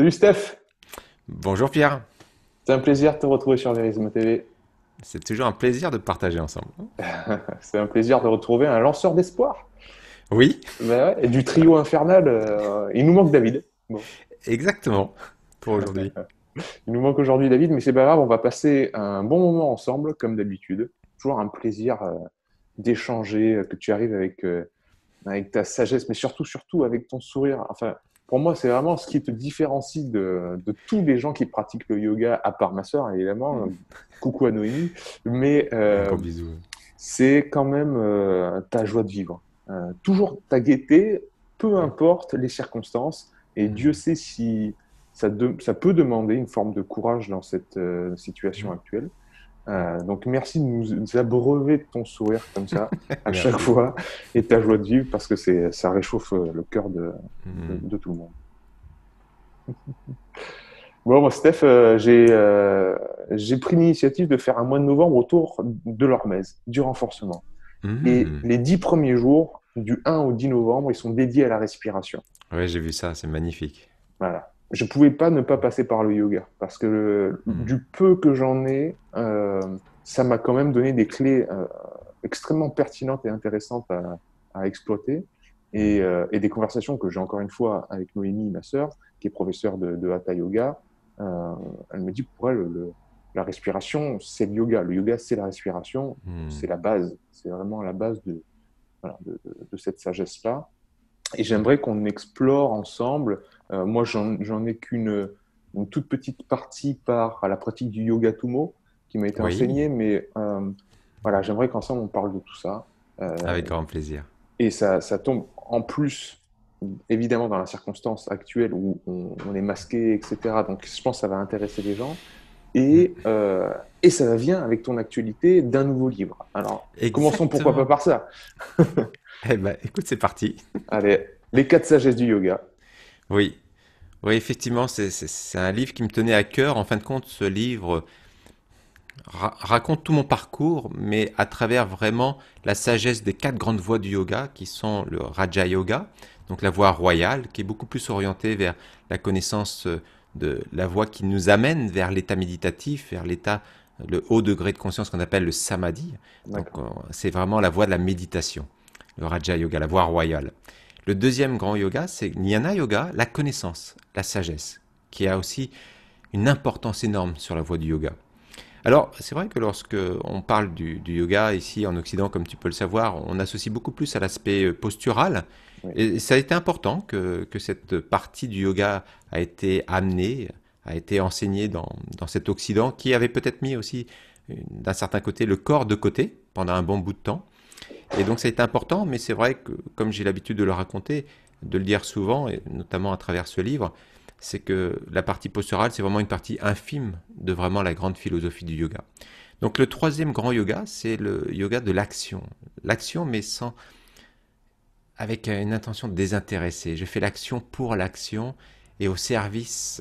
Salut Steph, Bonjour Pierre, c'est un plaisir de te retrouver sur Verismo TV. c'est toujours un plaisir de partager ensemble. C'est un plaisir de retrouver un lanceur d'espoir. Oui, Ben ouais, et du trio infernal, il nous manque David. Bon, exactement, pour aujourd'hui. il nous manque aujourd'hui David, mais c'est pas grave, on va passer un bon moment ensemble, comme d'habitude. Toujours un plaisir d'échanger, que tu arrives avec ta sagesse, mais surtout avec ton sourire. Enfin, pour moi, c'est vraiment ce qui te différencie de tous les gens qui pratiquent le yoga, à part ma sœur, évidemment. Coucou à Noémie. Mais Un gros bisou. c'est quand même ta joie de vivre. Toujours ta gaieté, peu Oui. importe les circonstances. Et Dieu Mhm. sait si ça peut demander une forme de courage dans cette situation Mhm. actuelle. Mhm. Donc merci de nous abreuver de ton sourire comme ça à chaque Merci. fois et ta joie de vivre parce que ça réchauffe le cœur Mhm. de tout le monde. Bon, moi, Steph, j'ai pris l'initiative de faire un mois de novembre autour de l'hormèse, du renforcement. Et Mhm. les 10 premiers jours, du 1 au 10 novembre, ils sont dédiés à la respiration. Ouais, j'ai vu ça, c'est magnifique. Voilà. Je pouvais pas ne pas passer par le yoga parce que Mhm. du peu que j'en ai, ça m'a quand même donné des clés extrêmement pertinentes et intéressantes à exploiter Mhm. et des conversations que j'ai encore une fois avec Noémie, ma sœur, qui est professeure de Hatha Yoga. Elle me dit pour elle, la respiration, c'est le yoga. Le yoga, c'est la respiration, c'est Mhm. la base. C'est vraiment la base voilà, de cette sagesse-là. Et Mhm. j'aimerais qu'on explore ensemble. Moi, j'en ai une toute petite partie par la pratique du yoga Tumo qui m'a été Oui, enseignée, mais voilà, j'aimerais qu'ensemble on parle de tout ça. Euh, avec grand plaisir. et ça tombe en plus, évidemment, dans la circonstance actuelle où on est masqué, etc. Donc, je pense que ça va intéresser les gens. Mhm. Et ça vient avec ton actualité d'un nouveau livre. Alors, commençons pourquoi pas Exactement. par ça. Eh ben, écoute, c'est parti. Allez, les 4 sagesses du yoga. Oui, oui, effectivement, c'est un livre qui me tenait à cœur. En fin de compte, ce livre raconte tout mon parcours, mais à travers vraiment la sagesse des 4 grandes voies du yoga, qui sont le Raja Yoga, donc la voie royale, qui est beaucoup plus orientée vers la connaissance de la voie qui nous amène vers l'état méditatif, vers l'état, le haut degré de conscience qu'on appelle le Samadhi. Donc D'accord. c'est vraiment la voie de la méditation, le Raja Yoga, la voie royale. Le deuxième grand yoga, c'est Jnana Yoga, la connaissance, la sagesse, qui a aussi une importance énorme sur la voie du yoga. Alors, c'est vrai que lorsque on parle du yoga ici en Occident, comme tu peux le savoir, on associe beaucoup plus à l'aspect postural. Oui. Et ça a été important que cette partie du yoga a été amenée, a été enseignée dans cet Occident qui avait peut-être mis aussi, d'un certain côté, le corps de côté pendant un bon bout de temps. Et donc ça a été important, mais c'est vrai que, comme j'ai l'habitude de le raconter, de le dire souvent, et notamment à travers ce livre, c'est que la partie posturale, c'est vraiment une partie infime de vraiment la grande philosophie du yoga. Donc le troisième grand yoga, c'est le yoga de l'action. L'action, mais sans, avec une intention désintéressée. Je fais l'action pour l'action et au service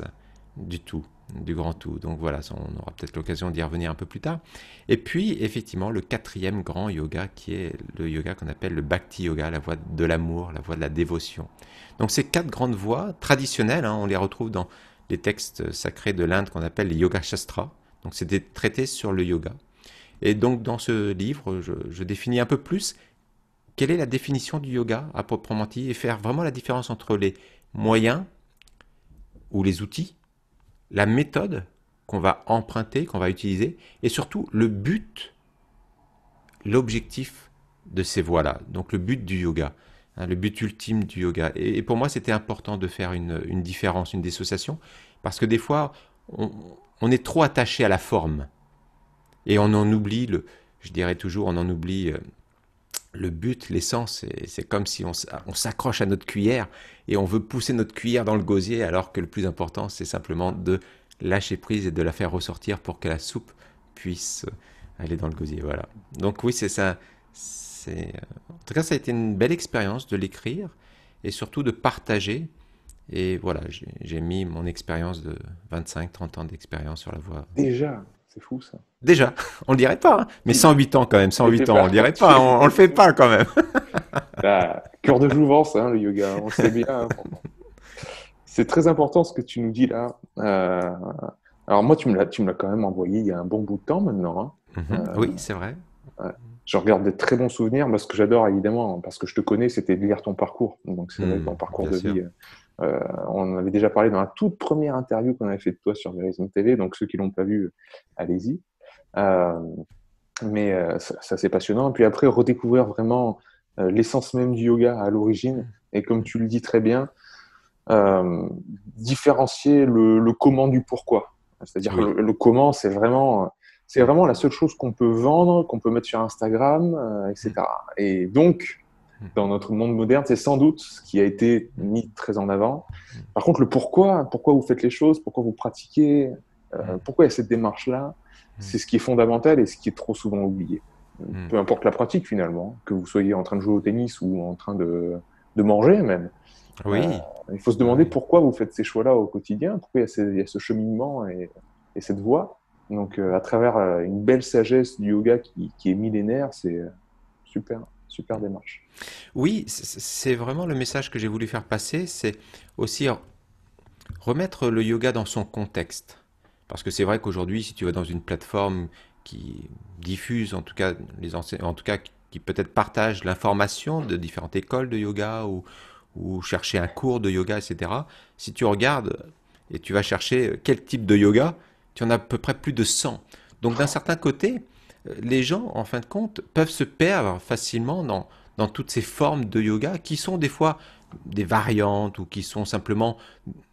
du tout, du grand tout. Donc voilà, on aura peut-être l'occasion d'y revenir un peu plus tard. Et puis, effectivement, le quatrième grand yoga qui est le yoga qu'on appelle le Bhakti Yoga, la voie de l'amour, la voie de la dévotion. Donc ces 4 grandes voies traditionnelles, hein, on les retrouve dans les textes sacrés de l'Inde qu'on appelle les Yoga Shastras. Donc c'est des traités sur le yoga. Et donc dans ce livre, je définis un peu plus quelle est la définition du yoga à proprement dit et faire vraiment la différence entre les moyens ou les outils, la méthode qu'on va emprunter, qu'on va utiliser, et surtout le but, l'objectif de ces voies-là. Donc le but du yoga, hein, le but ultime du yoga. Et pour moi, c'était important de faire une différence, une dissociation, parce que des fois, on, on est trop attaché à la forme, et on en oublie, je dirais toujours, on en oublie le but, l'essence, c'est comme si on s'accroche à notre cuillère et on veut pousser notre cuillère dans le gosier alors que le plus important, c'est simplement de lâcher prise et de la faire ressortir pour que la soupe puisse aller dans le gosier. Voilà. Donc oui, c'est ça. En tout cas, ça a été une belle expérience de l'écrire et surtout de partager. Et voilà, j'ai mis mon expérience de 25-30 ans d'expérience sur la voie. Déjà, c'est fou ça. Déjà, on le dirait pas, hein, mais Tu, 108 ans quand même, mais t'es 108 ans, on pas, le dirait tu pas, on le fait es, pas quand même. cœur de jouvence, hein, le yoga, on le sait bien. Hein. C'est très important ce que tu nous dis là. Alors moi, tu me l'as quand même envoyé il y a un bon bout de temps maintenant, hein. Mhm. Oui, c'est vrai. Ouais. Je regarde des très bons souvenirs. Moi, ce que j'adore, évidemment, parce que je te connais, c'était de lire ton parcours. Donc, c'est vrai que ton parcours Bien de sûr. vie, on en avait déjà parlé dans la toute première interview qu'on avait fait de toi sur Verizon TV. Donc, ceux qui l'ont pas vu, allez-y. Euh, mais ça c'est passionnant. Et puis après, redécouvrir vraiment l'essence même du yoga à l'origine. Et comme tu le dis très bien, euh, différencier le comment du pourquoi. C'est-à-dire Oui. le comment, c'est vraiment la seule chose qu'on peut vendre, qu'on peut mettre sur Instagram, etc. Et donc, dans notre monde moderne, c'est sans doute ce qui a été mis très en avant. Par contre, le pourquoi vous faites les choses, pourquoi vous pratiquez, pourquoi il y a cette démarche-là, c'est ce qui est fondamental et ce qui est trop souvent oublié. Peu importe la pratique finalement, que vous soyez en train de jouer au tennis ou en train de manger même. Euh, Oui. il faut se Oui, demander oui. pourquoi vous faites ces choix-là au quotidien, pourquoi il y a ce cheminement et cette voie. Donc, à travers une belle sagesse du yoga qui est millénaire, c'est super, super démarche. Oui, c'est vraiment le message que j'ai voulu faire passer, c'est aussi remettre le yoga dans son contexte. Parce que c'est vrai qu'aujourd'hui, si tu vas dans une plateforme qui diffuse, en tout cas, en tout cas, qui peut-être partage l'information de différentes écoles de yoga ou chercher un cours de yoga, etc., si tu regardes et tu vas chercher quel type de yoga, tu en as à peu près plus de 100. Donc d'un certain côté, les gens, en fin de compte, peuvent se perdre facilement dans toutes ces formes de yoga qui sont des fois des variantes ou qui sont simplement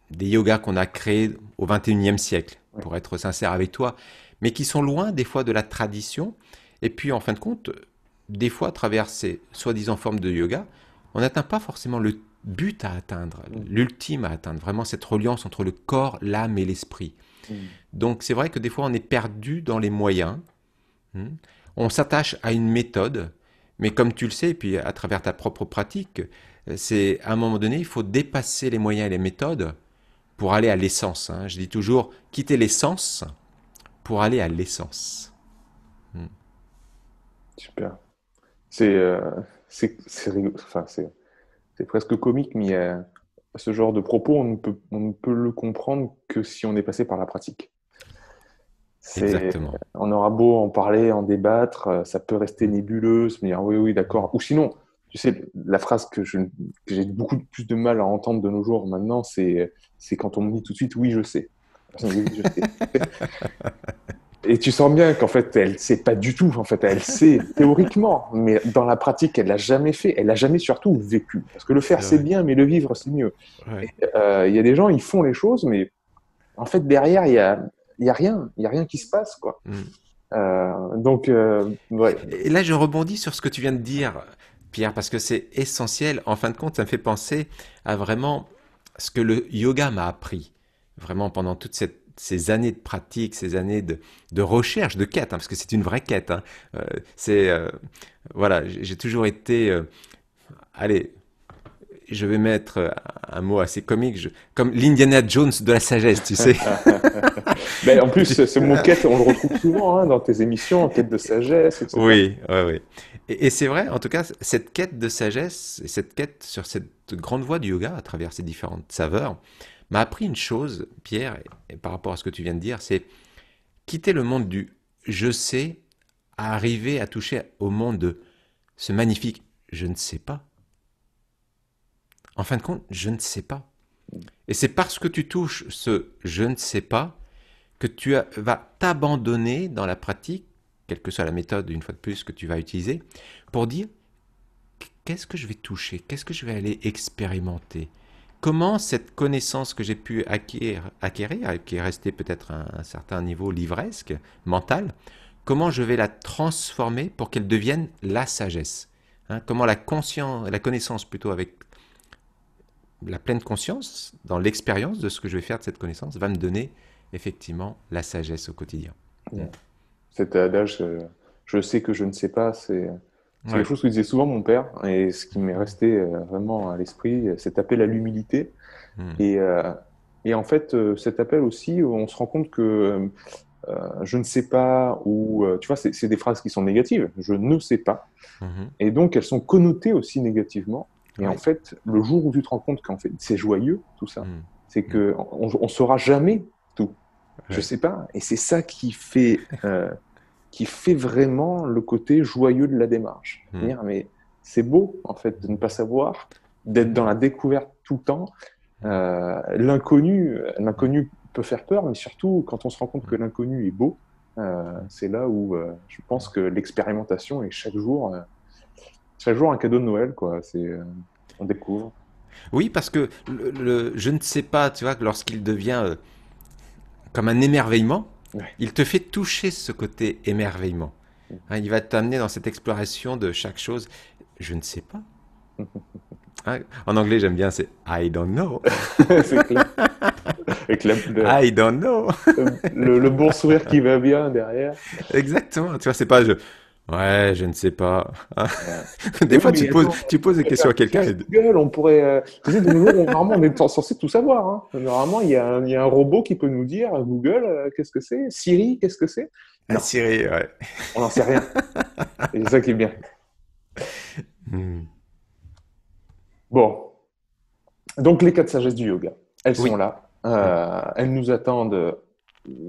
des yogas qu'on a créés au 21e siècle, Ouais. pour être sincère avec toi, mais qui sont loin des fois de la tradition. Et puis, en fin de compte, des fois, à travers ces soi-disant formes de yoga, on n'atteint pas forcément le but à atteindre, Mm. l'ultime à atteindre, vraiment cette reliance entre le corps, l'âme et l'esprit. Mm. Donc, c'est vrai que des fois, on est perdu dans les moyens. On s'attache à une méthode, mais comme tu le sais, et puis à travers ta propre pratique, c'est à un moment donné, il faut dépasser les moyens et les méthodes pour aller à l'essence, hein. Je dis toujours quitter l'essence pour aller à l'essence. Super. C'est enfin, c'est presque comique, mais ce genre de propos, on ne peut le comprendre que si on est passé par la pratique. Exactement. On aura beau en parler, en débattre, ça peut rester nébuleux, se dire oui, oui, d'accord. Ou sinon, tu sais, la phrase que j'ai beaucoup plus de mal à entendre de nos jours maintenant, c'est quand on me dit tout de suite oui, je sais. La personne dit, oui, je sais. Et tu sens bien qu'en fait, elle sait pas du tout. En fait, elle sait théoriquement, mais dans la pratique, elle l'a jamais fait. Elle l'a jamais surtout vécu. Parce que le faire, C'est c'est vrai. bien, mais le vivre, c'est mieux. Ouais. Il y a des gens, ils font les choses, mais en fait, derrière, il y a rien. Il y a rien qui se passe, quoi. Mm. Donc, ouais. Et là, je rebondis sur ce que tu viens de dire, Pierre, parce que c'est essentiel. En fin de compte, ça me fait penser à vraiment ce que le yoga m'a appris, vraiment pendant toutes ces années de pratique, ces années de recherche, de quête, hein, parce que c'est une vraie quête, hein. Euh, c'est voilà, j'ai toujours été, allez, je vais mettre un mot assez comique, comme l'Indiana Jones de la sagesse, tu sais. Ben, en plus, ce mot quête, on le retrouve souvent hein, dans tes émissions, en quête de sagesse, etc. Oui, oui, oui. Et c'est vrai, en tout cas, cette quête de sagesse et cette quête sur cette grande voie du yoga à travers ces différentes saveurs m'a appris une chose, Pierre, et par rapport à ce que tu viens de dire, c'est quitter le monde du je sais à arriver à toucher au monde de ce magnifique je ne sais pas. En fin de compte, je ne sais pas. Et c'est parce que tu touches ce je ne sais pas que vas t'abandonner dans la pratique, quelle que soit la méthode, une fois de plus, que tu vas utiliser, pour dire qu'est-ce que je vais toucher, qu'est-ce que je vais aller expérimenter, comment cette connaissance que j'ai pu acquérir et qui est restée peut-être à un certain niveau livresque, mental, comment je vais la transformer pour qu'elle devienne la sagesse. Hein, comment la connaissance plutôt avec la pleine conscience, dans l'expérience de ce que je vais faire de cette connaissance, va me donner effectivement la sagesse au quotidien. Mm. Ouais. Cet adage, je sais que je ne sais pas, c'est quelque Ouais. chose que disait souvent mon père, et ce qui m'est resté vraiment à l'esprit, cet appel à l'humilité. Mm. Et, euh, et en fait, cet appel aussi, on se rend compte que je ne sais pas, ou tu vois, c'est des phrases qui sont négatives. Je ne sais pas. Mhm. Et donc, elles sont connotées aussi négativement. Et en Ouais. fait, le jour où tu te rends compte qu'en fait, c'est joyeux, tout ça, Mm. C'est que on saura jamais tout. Je Ouais. sais pas. Et c'est ça qui fait vraiment le côté joyeux de la démarche. Hmm. Dire, mais c'est beau, en fait, de ne pas savoir, d'être dans la découverte tout le temps. L'inconnu peut faire peur, mais surtout, quand on se rend compte que l'inconnu est beau, c'est là où je pense que l'expérimentation est chaque jour un cadeau de Noël, quoi. On découvre. Oui, parce que je ne sais pas, tu vois, que lorsqu'il devient comme un émerveillement, Ouais. il te fait toucher ce côté émerveillement. Hein, il va t'amener dans cette exploration de chaque chose. Je ne sais pas. Hein, en anglais, j'aime bien, c'est I don't know. C'est clair. Avec I don't know. le bon sourire qui va bien derrière. Exactement. Tu vois, c'est pas je. Ouais, je ne sais pas. Hein. Ouais. Mais Des oui, fois, mais tu attends, tu poses on des pourrait questions faire à quelqu'un confiance et à Google, on pourrait. Tu sais, de nos jours, normalement, on est censé tout savoir. Hein. Normalement, il y a un robot qui peut nous dire Google, qu'est-ce que c'est? Siri, qu'est-ce que c'est? ah, Non, Siri, ouais. on n'en sait rien. Et c'est ça qui est bien. Hmm. Bon, donc les quatre sagesses du yoga, elles sont Oui. là. Hmm. Elles nous attendent.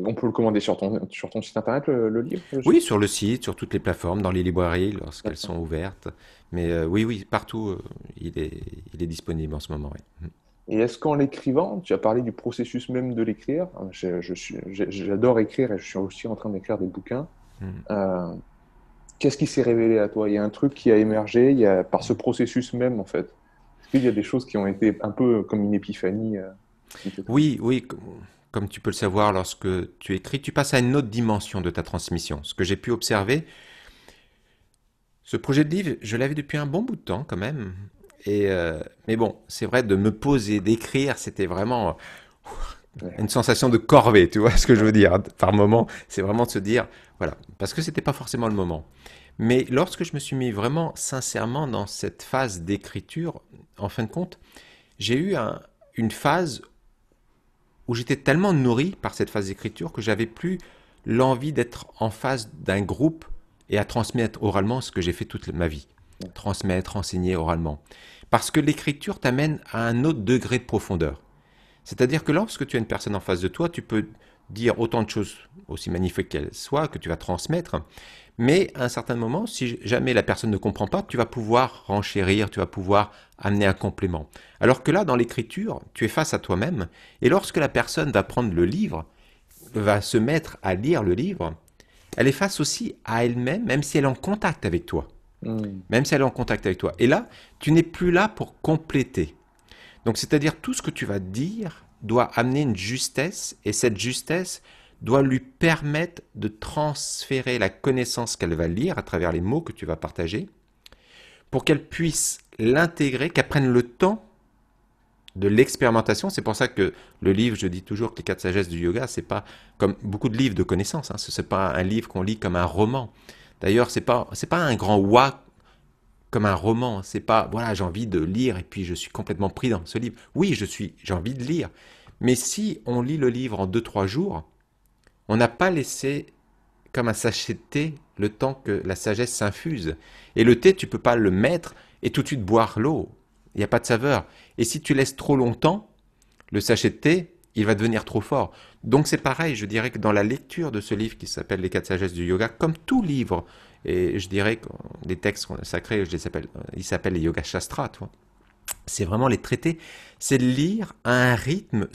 On peut le commander sur ton site internet, le livre, Oui, logique. sur le site, sur toutes les plateformes, dans les librairies lorsqu'elles D'accord. sont ouvertes. Mais oui, oui, partout, il est disponible en ce moment. Oui. Et est-ce qu'en l'écrivant, tu as parlé du processus même de l'écrire? J'adore écrire et je suis aussi en train d'écrire des bouquins. Hmm. Euh, Qu'est-ce qui s'est révélé à toi? Il y a un truc qui a émergé par ce processus même, en fait. Est-ce qu'il y a des choses qui ont été un peu comme une épiphanie qui te traînent? Oui, oui, comme tu peux le savoir, lorsque tu écris, tu passes à une autre dimension de ta transmission. Ce que j'ai pu observer, ce projet de livre, je l'avais depuis un bon bout de temps quand même. Mais bon, c'est vrai, de me poser, d'écrire, c'était vraiment Ouais, une sensation de corvée, tu vois ce que je ouais. veux dire, hein. Par moment, c'est vraiment de se dire, voilà, parce que c'était pas forcément le moment. Mais lorsque je me suis mis vraiment sincèrement dans cette phase d'écriture, en fin de compte, j'ai eu une phase où j'étais tellement nourri par cette phase d'écriture que j'avais plus l'envie d'être en face d'un groupe et à transmettre oralement ce que j'ai fait toute ma vie. Ouais. Transmettre, enseigner oralement. Parce que l'écriture t'amène à un autre degré de profondeur. C'est-à-dire que lorsque tu as une personne en face de toi, tu peux dire autant de choses, aussi magnifiques qu'elles soient, que tu vas transmettre, mais à un certain moment, si jamais la personne ne comprend pas, tu vas pouvoir renchérir, tu vas pouvoir amener un complément. Alors que là, dans l'écriture, tu es face à toi-même, et lorsque la personne va prendre le livre, va se mettre à lire le livre, elle est face aussi à elle-même, même si elle est en contact avec toi. Hmm. Même si elle est en contact avec toi. Et là, tu n'es plus là pour compléter. Donc, c'est-à-dire tout ce que tu vas dire doit amener une justesse, et cette justesse doit lui permettre de transférer la connaissance qu'elle va lire à travers les mots que tu vas partager, pour qu'elle puisse l'intégrer, qu'elle prenne le temps de l'expérimentation. C'est pour ça que le livre, je dis toujours que les quatre sagesses du yoga, c'est pas comme beaucoup de livres de connaissances. Hein, ce n'est pas un livre qu'on lit comme un roman. D'ailleurs, c'est pas un grand wa comme un roman. C'est pas, voilà, j'ai envie de lire et puis je suis complètement pris dans ce livre. Oui, j'ai envie de lire. Mais si on lit le livre en deux trois jours, on n'a pas laissé comme un sachet de thé le temps que la sagesse s'infuse. Et le thé, tu peux pas le mettre et tout de suite boire l'eau. Il n'y a pas de saveur. Et si tu laisses trop longtemps, le sachet de thé, il va devenir trop fort. Donc c'est pareil, je dirais que dans la lecture de ce livre qui s'appelle Les quatre sagesses du yoga, comme tout livre, et je dirais que les textes sacrés, ils s'appellent les Yoga Shastras, tu vois. C'est vraiment les traités, c'est de lire à un rythme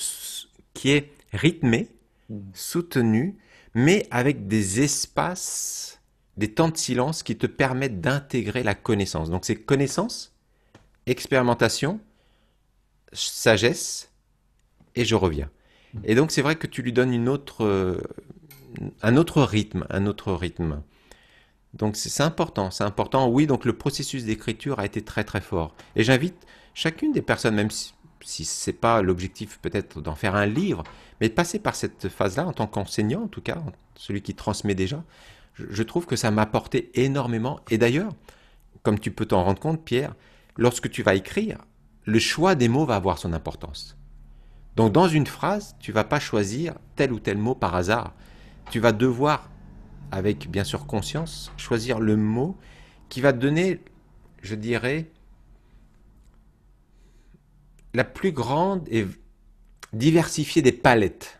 qui est rythmé, Hmm. soutenu, mais avec des espaces, des temps de silence qui te permettent d'intégrer la connaissance. Donc c'est connaissance, expérimentation, sagesse, et je reviens. Et donc c'est vrai que tu lui donnes un autre rythme, un autre rythme. Donc c'est important, c'est important. Oui, donc le processus d'écriture a été très très fort. Et j'invite chacune des personnes, même si ce n'est pas l'objectif peut-être d'en faire un livre, mais de passer par cette phase-là en tant qu'enseignant, en tout cas, celui qui transmet déjà, je trouve que ça m'a apporté énormément. Et d'ailleurs, comme tu peux t'en rendre compte, Pierre, lorsque tu vas écrire, le choix des mots va avoir son importance. Donc dans une phrase, tu vas pas choisir tel ou tel mot par hasard. Tu vas devoir, avec bien sûr conscience, choisir le mot qui va donner, je dirais, la plus grande diversifier des palettes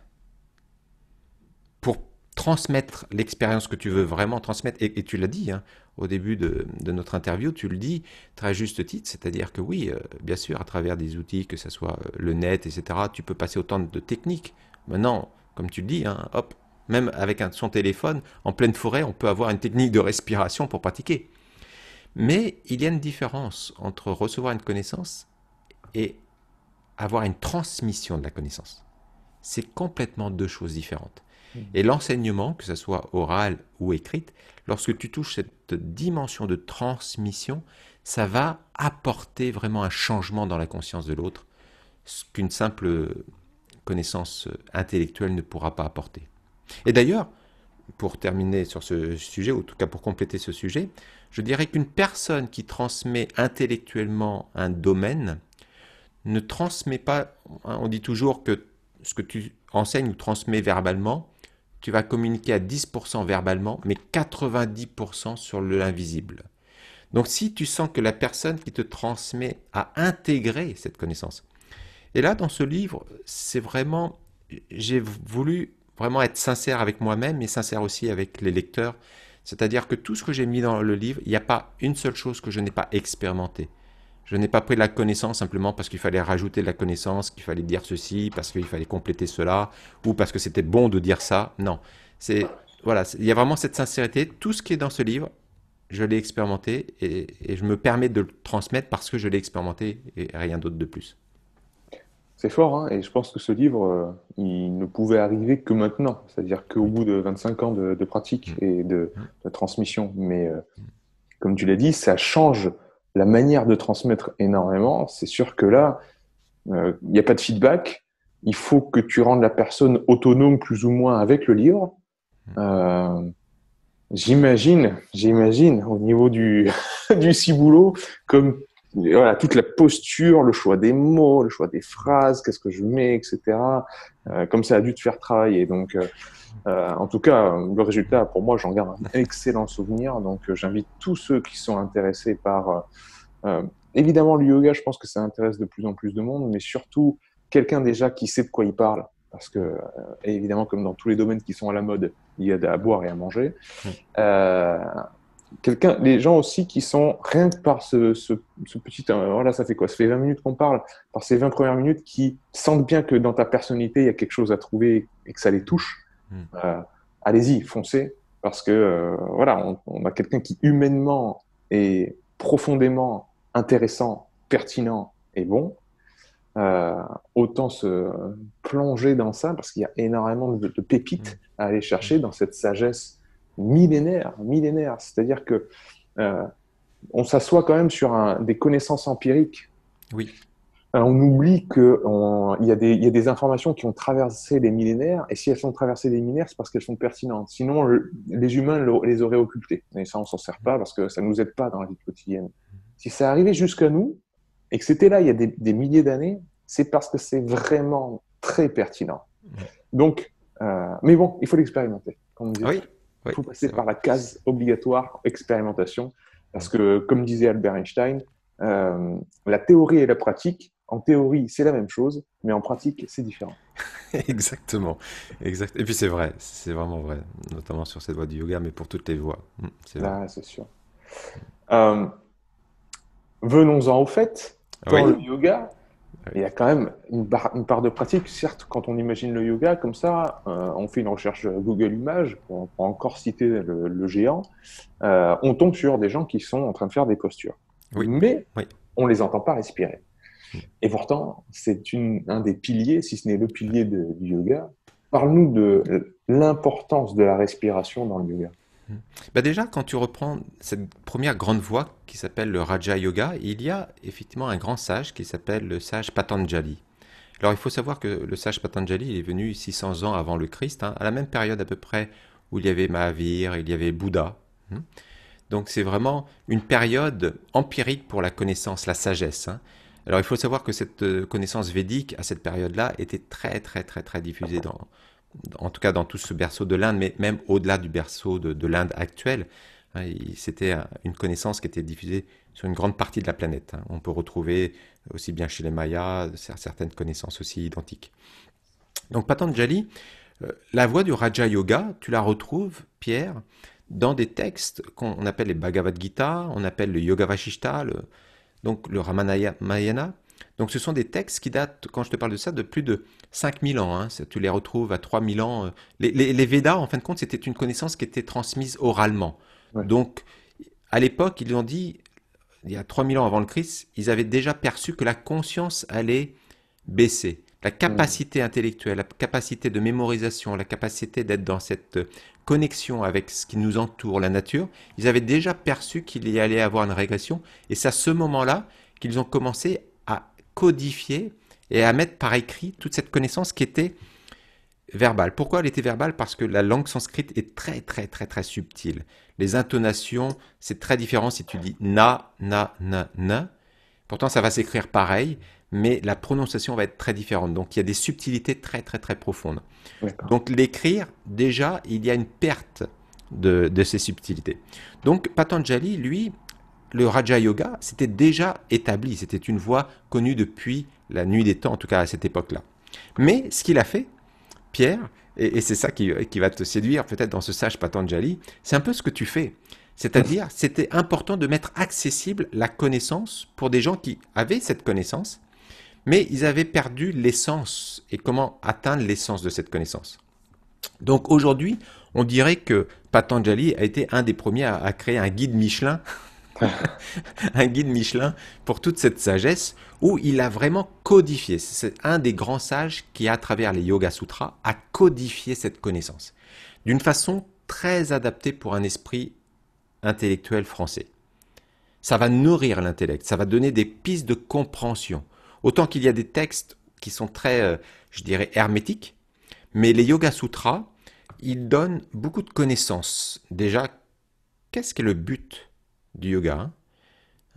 pour transmettre l'expérience que tu veux vraiment transmettre. Et tu l'as dit, hein, au début de notre interview, tu le dis très juste titre, c'est-à-dire que oui, bien sûr, à travers des outils, que ce soit le net, etc., tu peux passer autant de techniques. Maintenant, comme tu le dis, hein, hop, même avec son téléphone, en pleine forêt, on peut avoir une technique de respiration pour pratiquer. Mais il y a une différence entre recevoir une connaissance et avoir une transmission de la connaissance. C'est complètement deux choses différentes. Et l'enseignement, que ce soit oral ou écrite, lorsque tu touches cette dimension de transmission, ça va apporter vraiment un changement dans la conscience de l'autre, ce qu'une simple connaissance intellectuelle ne pourra pas apporter. Et d'ailleurs, pour terminer sur ce sujet, ou en tout cas pour compléter ce sujet, je dirais qu'une personne qui transmet intellectuellement un domaine ne transmet pas, hein, on dit toujours que ce que tu enseignes ou transmets verbalement, tu vas communiquer à 10% verbalement, mais 90% sur l'invisible. Donc si tu sens que la personne qui te transmet a intégré cette connaissance. Et là, dans ce livre, c'est vraiment, j'ai voulu vraiment être sincère avec moi-même et sincère aussi avec les lecteurs. C'est-à-dire que tout ce que j'ai mis dans le livre, il n'y a pas une seule chose que je n'ai pas expérimenté. Je n'ai pas pris de la connaissance simplement parce qu'il fallait rajouter de la connaissance, qu'il fallait dire ceci, parce qu'il fallait compléter cela, ou parce que c'était bon de dire ça. Non. C'est, voilà, il y a vraiment cette sincérité. Tout ce qui est dans ce livre, je l'ai expérimenté et je me permets de le transmettre parce que je l'ai expérimenté et rien d'autre de plus. C'est fort, hein, et je pense que ce livre, il ne pouvait arriver que maintenant, c'est-à-dire qu'au Oui. bout de 25 ans de pratique Mm. et Mm. de transmission. Mais comme tu l'as dit, ça change la manière de transmettre énormément. C'est sûr que là, il n'y a pas de feedback. Il faut que tu rendes la personne autonome plus ou moins avec le livre. Euh, j'imagine, au niveau du, du ciboulot, comme voilà, toute la posture, le choix des mots, le choix des phrases, qu'est-ce que je mets, etc. Comme ça a dû te faire travailler. Donc, en tout cas, le résultat, pour moi, j'en garde un excellent souvenir. Donc, j'invite tous ceux qui sont intéressés par évidemment, le yoga, je pense que ça intéresse de plus en plus de monde, mais surtout quelqu'un déjà qui sait de quoi il parle. Parce que, évidemment, comme dans tous les domaines qui sont à la mode, il y a à boire et à manger. Mm. Euh, les gens aussi qui sont, rien que par ce petit, voilà, ça fait quoi? Ça fait 20 minutes qu'on parle, par ces 20 premières minutes, qui sentent bien que dans ta personnalité, il y a quelque chose à trouver et que ça les touche. Mm. Euh, allez-y, foncez, parce que, voilà, on a quelqu'un qui humainement est profondément intéressant, pertinent et bon. Euh, autant se plonger dans ça, parce qu'il y a énormément de pépites à aller chercher dans cette sagesse millénaire. C'est-à-dire que on s'assoit quand même sur des connaissances empiriques. Oui. On oublie qu'il y a des informations qui ont traversé les millénaires, et si elles ont traversé les millénaires, c'est parce qu'elles sont pertinentes. Sinon, les humains les auraient occultées. Et ça, on s'en sert pas parce que ça nous aide pas dans la vie quotidienne. Si ça arrivait jusqu'à nous, et que c'était là il y a des milliers d'années, c'est parce que c'est vraiment très pertinent. Donc, mais bon, il faut l'expérimenter. Comme on disait, Oui. il Oui, faut passer c'est par vrai. la case obligatoire expérimentation, parce que, comme disait Albert Einstein, la théorie et la pratique, en théorie, c'est la même chose, mais en pratique, c'est différent. Exactement. Exact. Et puis c'est vraiment vrai, notamment sur cette voie du yoga, mais pour toutes les voies. C'est vrai. Là, c'est sûr. Euh, venons-en au fait. Dans le Oui. yoga, Oui. il y a quand même une part de pratique. Certes, quand on imagine le yoga comme ça, on fait une recherche Google Images, pour encore citer le géant, on tombe sur des gens qui sont en train de faire des postures. Oui. Mais Oui. on les entend pas respirer. Et pourtant, c'est un des piliers, si ce n'est le pilier du yoga. Parle-nous de l'importance de la respiration dans le yoga. Bah déjà, quand tu reprends cette première grande voie qui s'appelle le Raja Yoga, il y a effectivement un grand sage qui s'appelle le sage Patanjali. Alors il faut savoir que le sage Patanjali il est venu 600 ans avant le Christ, hein, à la même période à peu près où il y avait Mahavir, il y avait Bouddha. Donc c'est vraiment une période empirique pour la connaissance, la sagesse, hein. Alors il faut savoir que cette connaissance védique à cette période-là était très très très très diffusée en tout cas dans tout ce berceau de l'Inde, mais même au-delà du berceau de l'Inde actuelle. hein. C'était une connaissance qui était diffusée sur une grande partie de la planète, hein. On peut retrouver aussi bien chez les Mayas certaines connaissances aussi identiques. Donc Patanjali, la voie du Raja Yoga, tu la retrouves, Pierre, dans des textes qu'on appelle les Bhagavad Gita, on appelle le Yoga Vashishta, donc le Ramayana. Donc ce sont des textes qui datent, quand je te parle de ça, de plus de 5000 ans, hein. Tu les retrouves à 3000 ans. Les Védas, en fin de compte, c'était une connaissance qui était transmise oralement. Ouais. Donc à l'époque, ils ont dit, il y a 3000 ans avant le Christ, ils avaient déjà perçu que la conscience allait baisser. La Mm. capacité intellectuelle, la capacité de mémorisation, la capacité d'être dans cette connexion avec ce qui nous entoure, la nature, ils avaient déjà perçu qu'il y allait avoir une régression. Et c'est à ce moment-là qu'ils ont commencé à codifier et à mettre par écrit toute cette connaissance qui était verbale. Pourquoi elle était verbale? Parce que la langue sanscrite est très très très très subtile. Les intonations, c'est très différent si tu dis na. Pourtant, ça va s'écrire pareil, mais la prononciation va être très différente. Donc, il y a des subtilités très très très profondes. D'accord. Donc, l'écrire, déjà, il y a une perte de ces subtilités. Donc, Patanjali, lui, le Raja Yoga, c'était déjà établi. C'était une voie connue depuis la nuit des temps, en tout cas à cette époque-là. Mais ce qu'il a fait, Pierre, et c'est ça qui va te séduire peut-être dans ce sage Patanjali, c'est un peu ce que tu fais. C'est-à-dire, c'était important de mettre accessible la connaissance pour des gens qui avaient cette connaissance, mais ils avaient perdu l'essence et comment atteindre l'essence de cette connaissance. Donc aujourd'hui, on dirait que Patanjali a été un des premiers à créer un guide Michelin, un guide Michelin pour toute cette sagesse où il a vraiment codifié. C'est un des grands sages qui, à travers les Yoga Sutras, a codifié cette connaissance d'une façon très adaptée pour un esprit intellectuel français. Ça va nourrir l'intellect, ça va donner des pistes de compréhension. Autant qu'il y a des textes qui sont très, je dirais, hermétiques, mais les Yoga Sutras, ils donnent beaucoup de connaissances. Déjà, qu'est-ce qu'est le but du yoga,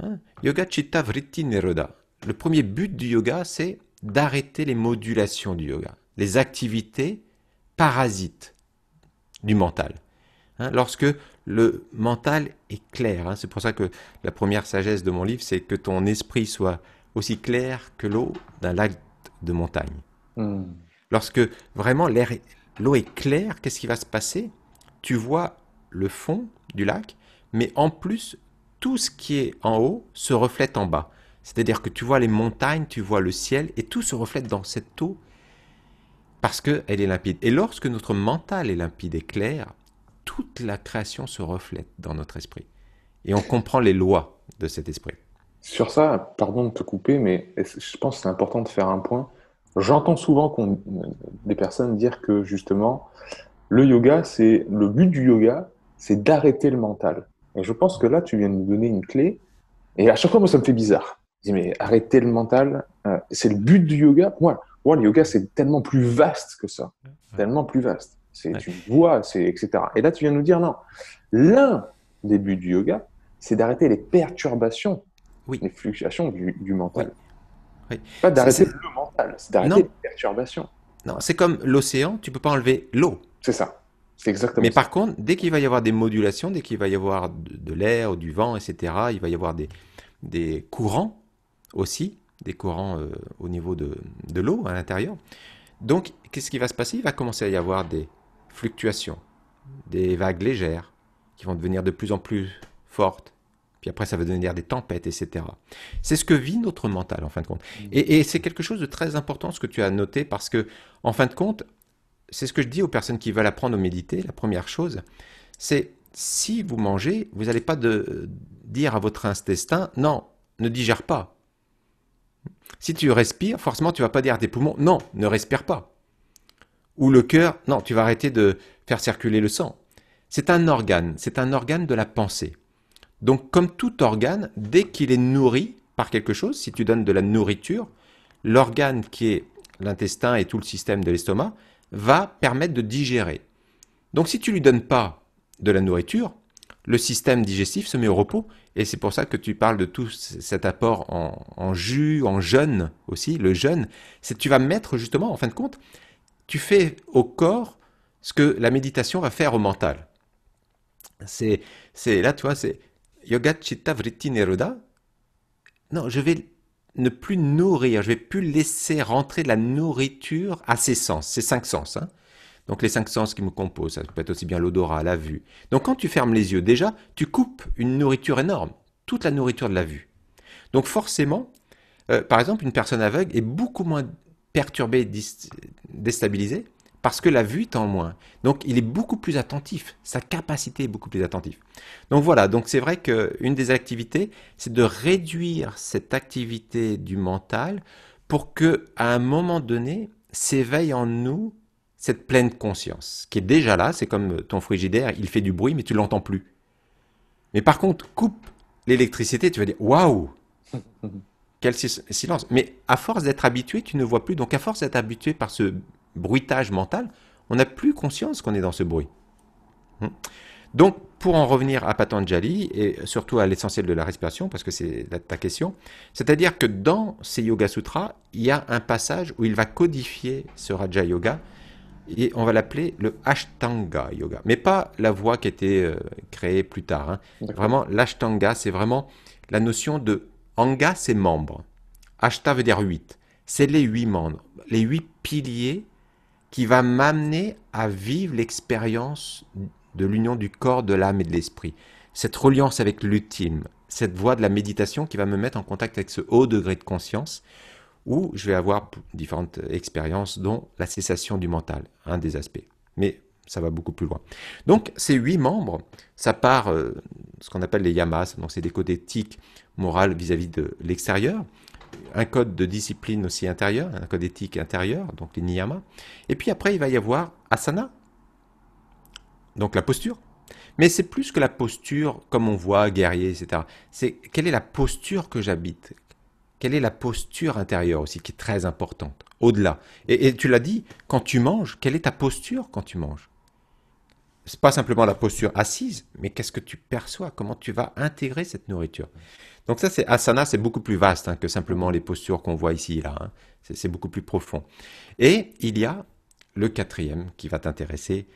hein? Yoga Chitta Vritti Nirodha. Le premier but du yoga, c'est d'arrêter les modulations du yoga, les activités parasites du mental, hein. Lorsque le mental est clair, hein, c'est pour ça que la première sagesse de mon livre, c'est que ton esprit soit aussi clair que l'eau d'un lac de montagne. Mm. Lorsque vraiment l'eau est claire, qu'est-ce qui va se passer? Tu vois le fond du lac, mais en plus, tout ce qui est en haut se reflète en bas. C'est-à-dire que tu vois les montagnes, tu vois le ciel, et tout se reflète dans cette eau parce qu'elle est limpide. Et lorsque notre mental est limpide et clair, toute la création se reflète dans notre esprit. Et on comprend les lois de cet esprit. Sur ça, pardon de te couper, mais je pense que c'est important de faire un point. J'entends souvent des personnes dire que justement, le yoga, c'est le but du yoga, c'est d'arrêter le mental. Et je pense que là, tu viens de nous donner une clé. Et à chaque fois, moi, ça me fait bizarre. Je dis, mais arrêter le mental, c'est le but du yoga. Moi, le yoga, c'est tellement plus vaste que ça. Ouais, Tellement plus vaste. ouais. C'est une voie, c'est etc. Et là, tu viens de nous dire, non. L'un des buts du yoga, c'est d'arrêter les perturbations, Oui, les fluctuations du oui, mental. oui. Pas C'est, d'arrêter c'est- le mental, c'est d'arrêter Non, les perturbations. non, c'est comme l'océan, tu peux pas enlever l'eau. C'est ça. C'est exactement Mais ça. par contre, dès qu'il va y avoir des modulations, dès qu'il va y avoir de l'air, du vent, etc., il va y avoir des courants aussi, des courants au niveau de l'eau à l'intérieur. Donc, qu'est-ce qui va se passer? Il va commencer à y avoir des fluctuations, des vagues légères qui vont devenir de plus en plus fortes. Puis après, ça va devenir des tempêtes, etc. C'est ce que vit notre mental, en fin de compte. Et c'est quelque chose de très important, ce que tu as noté, parce que, en fin de compte, c'est ce que je dis aux personnes qui veulent apprendre à méditer. La première chose, c'est si vous mangez, vous n'allez pas dire à votre intestin, non, ne digère pas. Si tu respires, forcément, tu vas pas dire à tes poumons, non, ne respire pas. Ou le cœur, non, tu vas arrêter de faire circuler le sang. C'est un organe de la pensée. Donc, comme tout organe, dès qu'il est nourri par quelque chose, si tu donnes de la nourriture, l'organe qui est l'intestin et tout le système de l'estomac va permettre de digérer. Donc, si tu lui donnes pas de la nourriture, le système digestif se met au repos. Et c'est pour ça que tu parles de tout cet apport en jus, en jeûne aussi. Le jeûne, c'est tu vas mettre justement, en fin de compte, tu fais au corps ce que la méditation va faire au mental. C'est, là, tu vois, c'est Yoga Chitta Vritti Nirodha. Non, je vais ne plus nourrir, je vais plus laisser rentrer de la nourriture à ses sens, ses cinq sens, hein. Donc les cinq sens qui me composent, ça peut être aussi bien l'odorat, la vue. Donc quand tu fermes les yeux, déjà, tu coupes une nourriture énorme, toute la nourriture de la vue. Donc forcément, par exemple, une personne aveugle est beaucoup moins perturbée, déstabilisée, parce que la vue est en moins. Donc il est beaucoup plus attentif, sa capacité est beaucoup plus attentive. Donc voilà, donc c'est vrai qu'une des activités, c'est de réduire cette activité du mental pour que, à un moment donné, s'éveille en nous cette pleine conscience, qui est déjà là, c'est comme ton frigidaire, il fait du bruit, mais tu l'entends plus. Mais par contre, coupe l'électricité, tu vas dire waouh, quel silence. Mais à force d'être habitué, tu ne vois plus. Donc à force d'être habitué par ce bruitage mental, on n'a plus conscience qu'on est dans ce bruit. Donc pour en revenir à Patanjali et surtout à l'essentiel de la respiration, parce que c'est ta question, c'est-à-dire que dans ces Yoga Sutras, il y a un passage où il va codifier ce Raja Yoga et on va l'appeler le Ashtanga Yoga. Mais pas la voie qui a été créée plus tard, hein. D'accord. Vraiment, l'Ashtanga, c'est vraiment la notion de Anga, c'est membre. Ashta veut dire 8. C'est les 8 membres, les 8 piliers qui va m'amener à vivre l'expérience de l'union du corps, de l'âme et de l'esprit. Cette reliance avec l'ultime, cette voie de la méditation qui va me mettre en contact avec ce haut degré de conscience où je vais avoir différentes expériences, dont la cessation du mental, un des aspects. Mais ça va beaucoup plus loin. Donc, ces 8 membres, ça part ce qu'on appelle les yamas, donc c'est des codes éthiques, morales vis-à-vis de l'extérieur, un code de discipline aussi intérieur, un code éthique intérieur, donc les niyamas. Et puis après, il va y avoir asana, donc la posture. Mais c'est plus que la posture, comme on voit, guerrier, etc. C'est quelle est la posture que j'habite. Quelle est la posture intérieure aussi, qui est très importante, au-delà. Et tu l'as dit, quand tu manges, quelle est ta posture quand tu manges? C'est pas simplement la posture assise, mais qu'est-ce que tu perçois? Comment tu vas intégrer cette nourriture? Donc ça, c'est asana, c'est beaucoup plus vaste hein, que simplement les postures qu'on voit ici et là, hein. C'est beaucoup plus profond. Et il y a le quatrième qui va t'intéresser,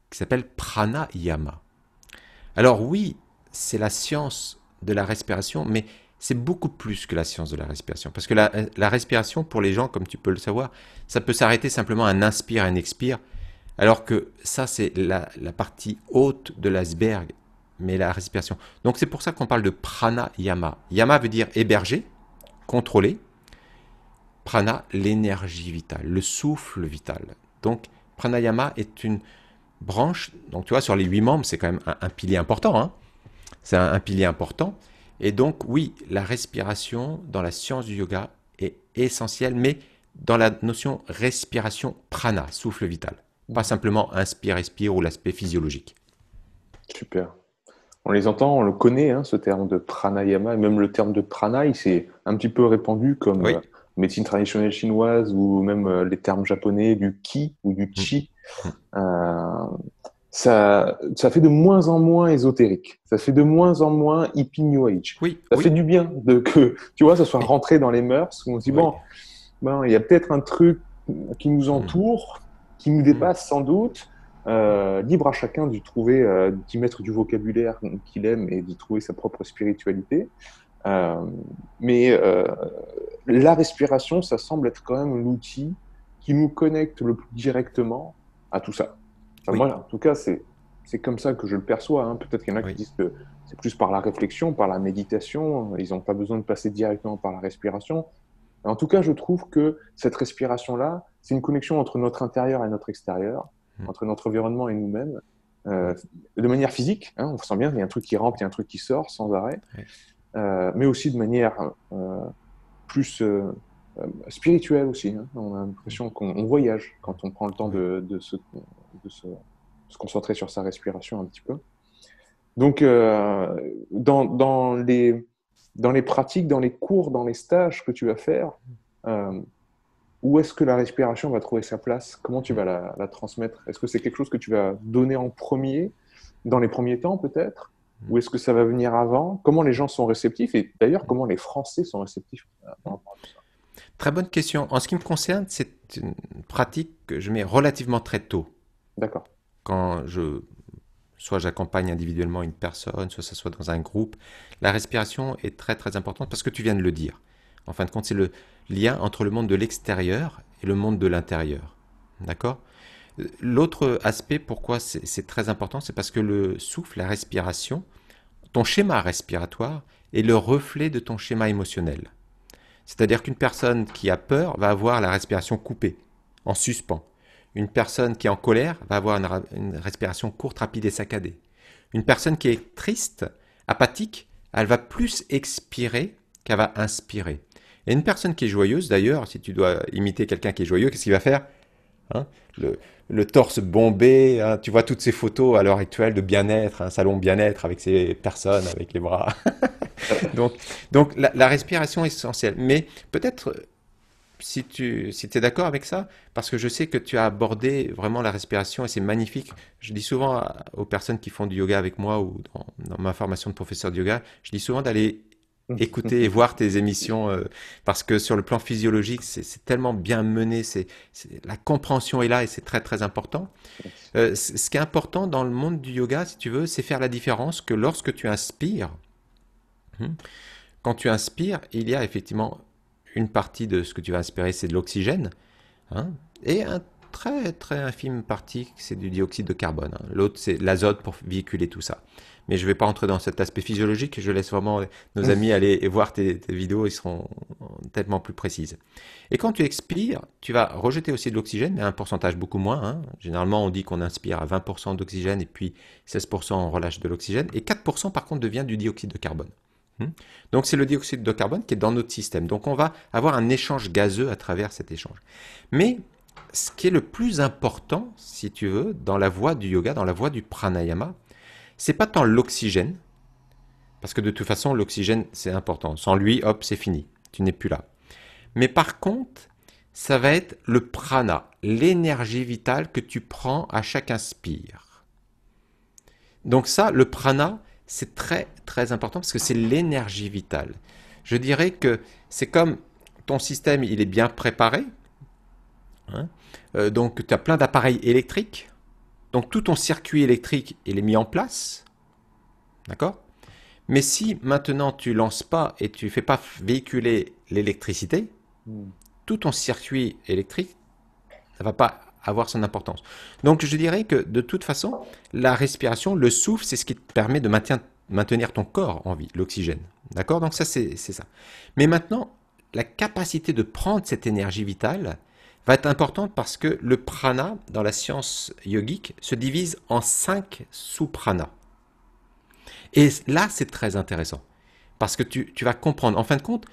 qui s'appelle pranayama. Alors oui, c'est la science de la respiration, mais c'est beaucoup plus que la science de la respiration. Parce que la respiration, pour les gens, comme tu peux le savoir, ça peut s'arrêter simplement à un inspire, un expire, alors que ça, c'est la partie haute de l'iceberg, mais la respiration. Donc c'est pour ça qu'on parle de pranayama. Yama veut dire héberger, contrôler. Prana, l'énergie vitale, le souffle vital. Donc pranayama est une branche, donc tu vois, sur les 8 membres, c'est quand même un pilier important, hein. C'est un pilier important. Et donc, oui, la respiration dans la science du yoga est essentielle, mais dans la notion respiration prana, souffle vital. Pas simplement inspire-expire ou l'aspect physiologique. Super. On les entend, on le connaît, hein, ce terme de pranayama, et même le terme de prana, il s'est un petit peu répandu comme Oui. médecine traditionnelle chinoise ou même les termes japonais du ki ou du Mm, chi. mm. Euh, ça fait de moins en moins ésotérique. Ça fait de moins en moins hippie New Age. Oui, Ça fait oui. du bien de que, tu vois, ça soit Et- rentré dans les mœurs où on se dit, oui. bon, il y a peut-être un truc qui nous Mm, entoure, qui nous mm. dépasse sans doute. Libre à chacun d'y trouver, d'y mettre du vocabulaire qu'il aime et d'y trouver sa propre spiritualité. Euh, mais la respiration, ça semble être quand même l'outil qui nous connecte le plus directement à tout ça. Enfin, Oui, moi, en tout cas, c'est comme ça que je le perçois, hein. Peut-être qu'il y en a qui oui. disent que c'est plus par la réflexion, par la méditation. Ils n'ont pas besoin de passer directement par la respiration. En tout cas, je trouve que cette respiration-là, c'est une connexion entre notre intérieur et notre extérieur, Mm, entre notre environnement et nous-mêmes, mm. euh, de manière physique, hein, on sent bien, il y a un truc qui rentre, il y a un truc qui sort sans arrêt, Oui. mais aussi de manière plus spirituelle aussi, hein. On a l'impression qu'on voyage quand on prend le temps Oui. de se concentrer sur sa respiration un petit peu. Donc, dans les pratiques, dans les cours, dans les stages que tu vas faire, euh, où est-ce que la respiration va trouver sa place? Comment tu Mm, vas la transmettre? Est-ce que c'est quelque chose que tu vas donner en premier, dans les premiers temps peut-être? mm, Ou est-ce que ça va venir avant? Comment les gens sont réceptifs? Et d'ailleurs, comment les Français sont réceptifs mm. par rapport à tout ça? Très bonne question. En ce qui me concerne, c'est une pratique que je mets relativement très tôt. D'accord. Quand je soit j'accompagne individuellement une personne, soit ça soit dans un groupe, la respiration est très très importante parce que tu viens de le dire. En fin de compte, c'est le lien entre le monde de l'extérieur et le monde de l'intérieur. D'accord? L'autre aspect, pourquoi c'est très important, c'est parce que le souffle, la respiration, ton schéma respiratoire est le reflet de ton schéma émotionnel. C'est-à-dire qu'une personne qui a peur va avoir la respiration coupée, en suspens. Une personne qui est en colère va avoir une respiration courte, rapide et saccadée. Une personne qui est triste, apathique, elle va plus expirer qu'elle va inspirer. Et une personne qui est joyeuse, d'ailleurs, si tu dois imiter quelqu'un qui est joyeux, qu'est-ce qu'il va faire? Hein, le torse bombé, hein, tu vois toutes ces photos à l'heure actuelle de bien-être, un salon bien-être avec ces personnes avec les bras. donc donc la respiration est essentielle. Mais peut-être si tu es d'accord avec ça, parce que je sais que tu as abordé vraiment la respiration et c'est magnifique. Je dis souvent aux personnes qui font du yoga avec moi ou dans ma formation de professeur de yoga, je dis souvent d'aller écouter et voir tes émissions parce que sur le plan physiologique, c'est tellement bien mené, la compréhension est là et c'est très très important. Ce qui est important dans le monde du yoga, si tu veux, c'est faire la différence que lorsque tu inspires, hmm, quand tu inspires, il y a effectivement une partie de ce que tu vas inspirer, c'est de l'oxygène, hein, et un très très infime partie, c'est du dioxyde de carbone, hein. L'autre, c'est l'azote pour véhiculer tout ça. Mais je ne vais pas entrer dans cet aspect physiologique, je laisse vraiment nos amis aller voir tes vidéos, ils seront tellement plus précises. Et quand tu expires, tu vas rejeter aussi de l'oxygène, mais à un pourcentage beaucoup moins, hein. Généralement, on dit qu'on inspire à 20% d'oxygène et puis 16% on relâche de l'oxygène, et 4% par contre devient du dioxyde de carbone. Donc c'est le dioxyde de carbone qui est dans notre système. Donc on va avoir un échange gazeux à travers cet échange. Mais ce qui est le plus important, si tu veux, dans la voie du yoga, dans la voie du pranayama, c'est pas tant l'oxygène, parce que de toute façon l'oxygène c'est important. Sans lui, hop, c'est fini. Tu n'es plus là. Mais par contre, ça va être le prana, l'énergie vitale que tu prends à chaque inspire. Donc ça, le prana, c'est très très important parce que c'est l'énergie vitale. Je dirais que c'est comme ton système, il est bien préparé, hein. Donc tu as plein d'appareils électriques, donc tout ton circuit électrique, il est mis en place, d'accord? Mais si maintenant tu lances pas et tu fais pas véhiculer l'électricité, tout ton circuit électrique, ça va pas avoir son importance. Donc je dirais que de toute façon, la respiration, le souffle, c'est ce qui te permet de maintenir ton corps en vie, l'oxygène. D'accord? Donc ça, c'est ça. Mais maintenant, la capacité de prendre cette énergie vitale va être importante parce que le prana, dans la science yogique, se divise en 5 sous-pranas. Et là, c'est très intéressant. Parce que tu vas comprendre. En fin de compte,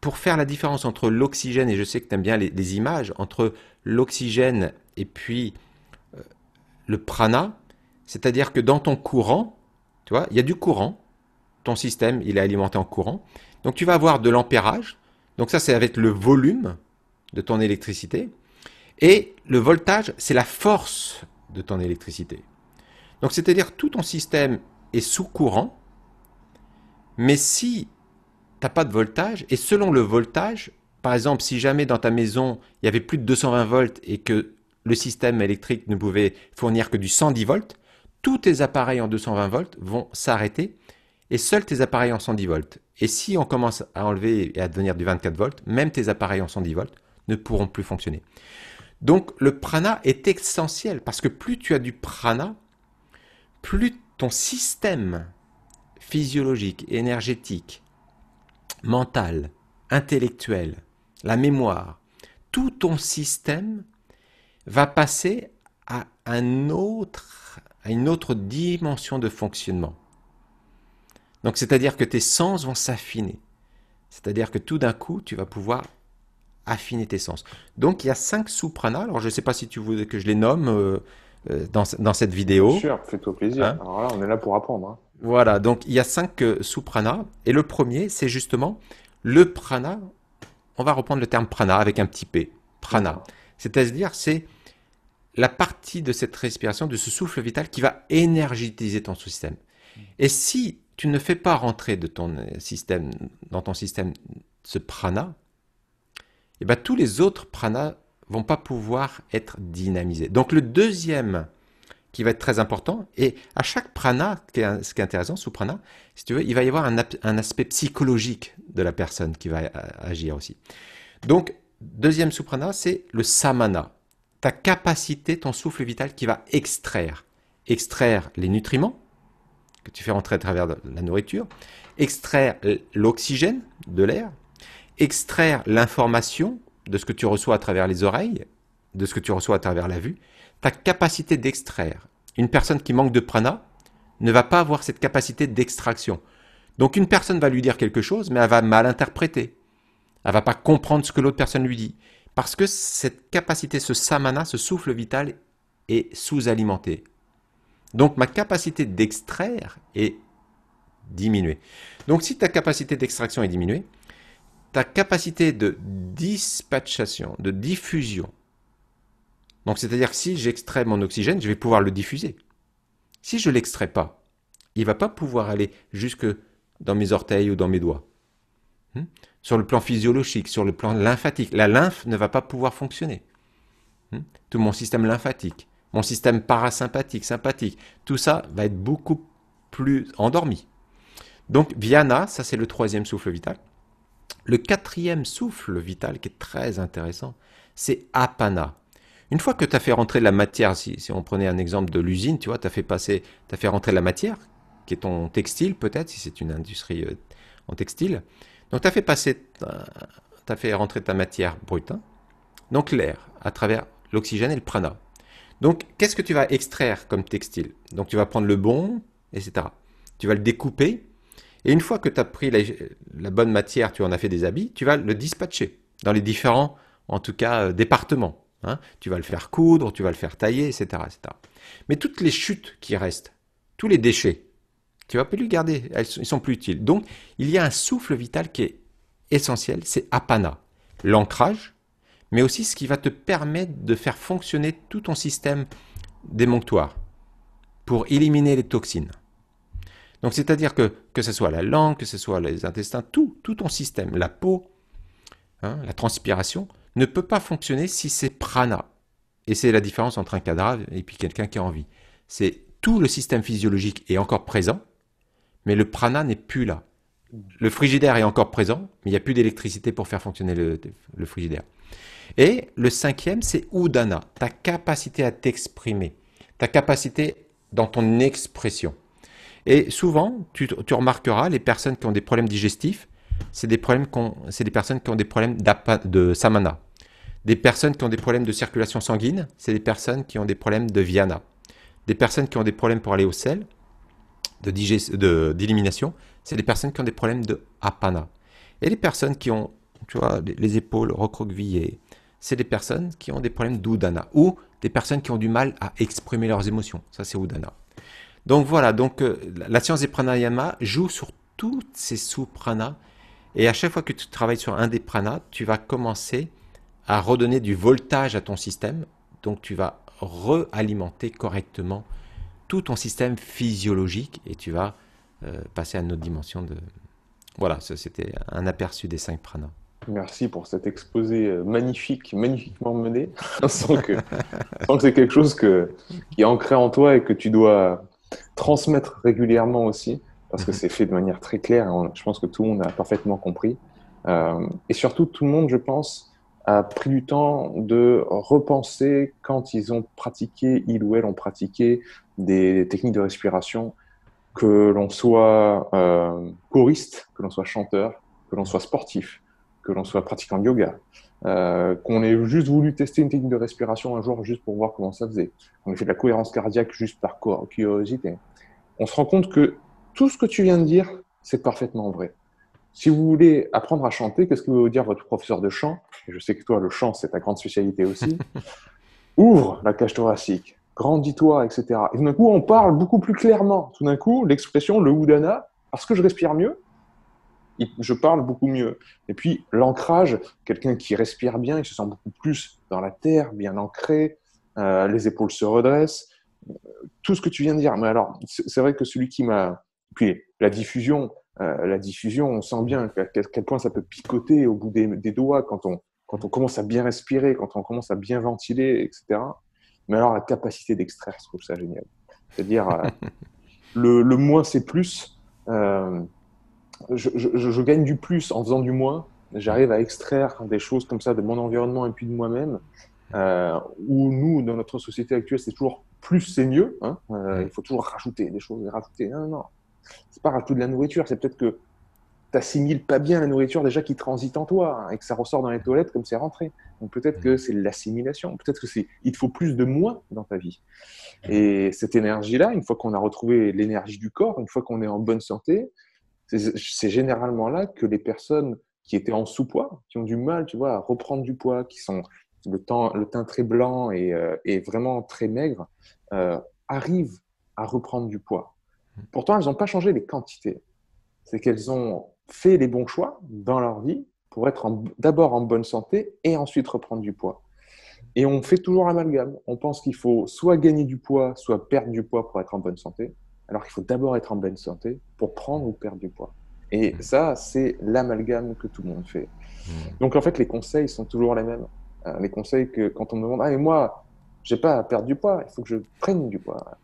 pour faire la différence entre l'oxygène, et je sais que tu aimes bien les images, entre l'oxygène et puis le prana, c'est-à-dire que dans ton courant, tu vois, il y a du courant, ton système, il est alimenté en courant, donc tu vas avoir de l'ampérage, donc ça c'est avec le volume de ton électricité, et le voltage, c'est la force de ton électricité. Donc c'est-à-dire tout ton système est sous courant, mais si tu n'as pas de voltage, et selon le voltage, par exemple, si jamais dans ta maison, il y avait plus de 220 volts et que le système électrique ne pouvait fournir que du 110 volts, tous tes appareils en 220 volts vont s'arrêter et seuls tes appareils en 110 volts. Et si on commence à enlever et à devenir du 24 volts, même tes appareils en 110 volts ne pourront plus fonctionner. Donc le prana est essentiel parce que plus tu as du prana, plus ton système physiologique, énergétique, mental, intellectuel, la mémoire, tout ton système va passer à une autre dimension de fonctionnement. Donc c'est-à-dire que tes sens vont s'affiner. C'est-à-dire que tout d'un coup, tu vas pouvoir affiner tes sens. Donc il y a 5 sous-pranas. Alors je ne sais pas si tu voulais que je les nomme dans cette Bien vidéo. sûr, fais-toi plaisir. Hein. Alors là, on est là pour apprendre, hein. Voilà, donc il y a 5 sous-pranas. Et le premier, c'est justement le prana. On va reprendre le terme prana avec un petit p. Prana. C'est-à-dire, c'est la partie de cette respiration, de ce souffle vital qui va énergétiser ton système. Et si tu ne fais pas rentrer dans ton système ce prana, et ben tous les autres pranas vont pas pouvoir être dynamisés. Donc le deuxième qui va être très important. Et à chaque prana, ce qui est intéressant sous prana, si tu veux, il va y avoir un aspect psychologique de la personne qui va agir aussi. Donc, deuxième sous prana, c'est le samana. Ta capacité, ton souffle vital qui va extraire les nutriments que tu fais rentrer à travers la nourriture, extraire l'oxygène de l'air, extraire l'information de ce que tu reçois à travers les oreilles, de ce que tu reçois à travers la vue, ta capacité d'extraire. Une personne qui manque de prana ne va pas avoir cette capacité d'extraction. Donc une personne va lui dire quelque chose, mais elle va mal interpréter. Elle va pas comprendre ce que l'autre personne lui dit. Parce que cette capacité, ce samana, ce souffle vital est sous-alimenté. Donc ma capacité d'extraire est diminuée. Donc si ta capacité d'extraction est diminuée, ta capacité de dispatchation, de diffusion, donc c'est-à-dire que si j'extrais mon oxygène, je vais pouvoir le diffuser. Si je ne l'extrais pas, il ne va pas pouvoir aller jusque dans mes orteils ou dans mes doigts. Sur le plan physiologique, sur le plan lymphatique, la lymphe ne va pas pouvoir fonctionner. Tout mon système lymphatique, mon système parasympathique, sympathique, tout ça va être beaucoup plus endormi. Donc Viana, ça c'est le troisième souffle vital. Le quatrième souffle vital qui est très intéressant, c'est Apana. Une fois que tu as fait rentrer la matière, si on prenait un exemple de l'usine, tu vois, tu as fait rentrer la matière, qui est ton textile peut-être, si c'est une industrie en textile. Donc tu as fait rentrer ta matière brute, hein, donc l'air, à travers l'oxygène et le prana. Donc qu'est-ce que tu vas extraire comme textile? Donc tu vas prendre le bon, etc. Tu vas le découper, et une fois que tu as pris la bonne matière, tu en as fait des habits, tu vas le dispatcher dans les différents, en tout cas, départements. Hein. Tu vas le faire coudre, tu vas le faire tailler, etc., etc. Mais toutes les chutes qui restent, tous les déchets, tu vas plus les garder, ils sont plus utiles. Donc, il y a un souffle vital qui est essentiel, c'est apana, l'ancrage, mais aussi ce qui va te permettre de faire fonctionner tout ton système démonctoire pour éliminer les toxines. Donc, c'est-à-dire que ce soit la langue, que ce soit les intestins, tout ton système, la peau, hein, la transpiration, ne peut pas fonctionner si c'est prana. Et c'est la différence entre un cadavre et puis quelqu'un qui a envie. C'est tout le système physiologique est encore présent, mais le prana n'est plus là. Le frigidaire est encore présent, mais il n'y a plus d'électricité pour faire fonctionner le frigidaire. Et le cinquième, c'est udana, ta capacité à t'exprimer, ta capacité dans ton expression. Et souvent, tu remarqueras, les personnes qui ont des problèmes digestifs, c'est des personnes qui ont des problèmes de samana. Des personnes qui ont des problèmes de circulation sanguine, c'est des personnes qui ont des problèmes de viana. Des personnes qui ont des problèmes pour aller au sel, d'élimination, c'est des personnes qui ont des problèmes de apana. Et les personnes qui ont, tu vois, les épaules recroquevillées, c'est des personnes qui ont des problèmes d'udana ou des personnes qui ont du mal à exprimer leurs émotions. Ça, c'est udana. Donc voilà, donc la science des pranayama joue sur toutes ces sous-pranas. Et à chaque fois que tu travailles sur un des pranas, tu vas commencer à redonner du voltage à ton système. Donc tu vas réalimenter correctement tout ton système physiologique et tu vas passer à une autre dimension de... Voilà, ça c'était un aperçu des 5 pranas. Merci pour cet exposé magnifique, magnifiquement mené. Sans que c'est quelque chose qui est ancré en toi et que tu dois transmettre régulièrement aussi, parce que c'est fait de manière très claire. Je pense que tout le monde a parfaitement compris. Et surtout, tout le monde, je pense, a pris du temps de repenser quand ils ou elles ont pratiqué des techniques de respiration, que l'on soit choriste, que l'on soit chanteur, que l'on soit sportif, que l'on soit pratiquant de yoga, qu'on ait juste voulu tester une technique de respiration un jour juste pour voir comment ça faisait, qu'on ait fait de la cohérence cardiaque juste par curiosité. On se rend compte que tout ce que tu viens de dire, c'est parfaitement vrai. Si vous voulez apprendre à chanter, qu'est-ce que va vous dire votre professeur de chant? Et je sais que toi, le chant, c'est ta grande spécialité aussi. Ouvre la cage thoracique, grandis-toi, etc. Et tout d'un coup, on parle beaucoup plus clairement. Tout d'un coup, l'expression, le udana, parce que je respire mieux, je parle beaucoup mieux. Et puis, l'ancrage, quelqu'un qui respire bien, il se sent beaucoup plus dans la terre, bien ancré, les épaules se redressent, tout ce que tu viens de dire. Mais alors, c'est vrai que celui qui m'a... Puis, la diffusion, on sent bien à quel point ça peut picoter au bout des doigts quand on commence à bien respirer, quand on commence à bien ventiler, etc. Mais alors, la capacité d'extraire, je trouve ça génial. C'est-à-dire, le moins, c'est plus. Euh, je gagne du plus en faisant du moins. J'arrive à extraire des choses comme ça de mon environnement et puis de moi-même. Où nous, dans notre société actuelle, c'est toujours plus, c'est mieux. Hein. Il faut toujours rajouter des choses et rajouter. Non, non, non. C'est pas rajouter de la nourriture, c'est peut-être que t'assimiles pas bien la nourriture déjà qui transite en toi, hein, et que ça ressort dans les toilettes comme c'est rentré. Donc peut-être que c'est l'assimilation, peut-être que c'est il te faut plus de moi dans ta vie. Et cette énergie-là, une fois qu'on a retrouvé l'énergie du corps, une fois qu'on est en bonne santé, c'est généralement là que les personnes qui étaient en sous-poids, qui ont du mal, tu vois, à reprendre du poids, qui sont le teint très blanc et vraiment très maigre, arrivent à reprendre du poids. Pourtant, elles n'ont pas changé les quantités. C'est qu'elles ont fait les bons choix dans leur vie pour être d'abord en bonne santé et ensuite reprendre du poids. Et on fait toujours l'amalgame. On pense qu'il faut soit gagner du poids, soit perdre du poids pour être en bonne santé, alors qu'il faut d'abord être en bonne santé pour prendre ou perdre du poids. Et ça, c'est l'amalgame que tout le monde fait. Donc en fait, les conseils sont toujours les mêmes. Les conseils que quand on me demande, ah, mais moi, j'ai pas à perdre du poids, il faut que je prenne du poids.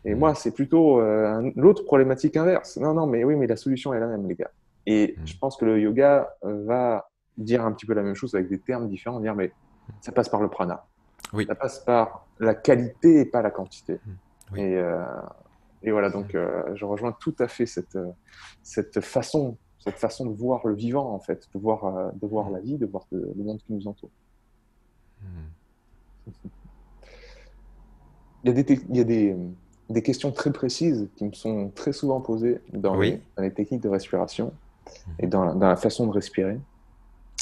Et moi, c'est plutôt l'autre problématique inverse. Non, non, mais oui, mais la solution est la même, les gars. Et je pense que le yoga va dire un petit peu la même chose avec des termes différents, dire, mais ça passe par le prana. Oui. Ça passe par la qualité et pas la quantité. Oui. Et voilà, donc je rejoins tout à fait cette façon de voir le vivant, en fait, de voir la vie, de voir le monde qui nous entoure. Il y a des questions très précises qui me sont très souvent posées Oui. dans les techniques de respiration et dans la façon de respirer.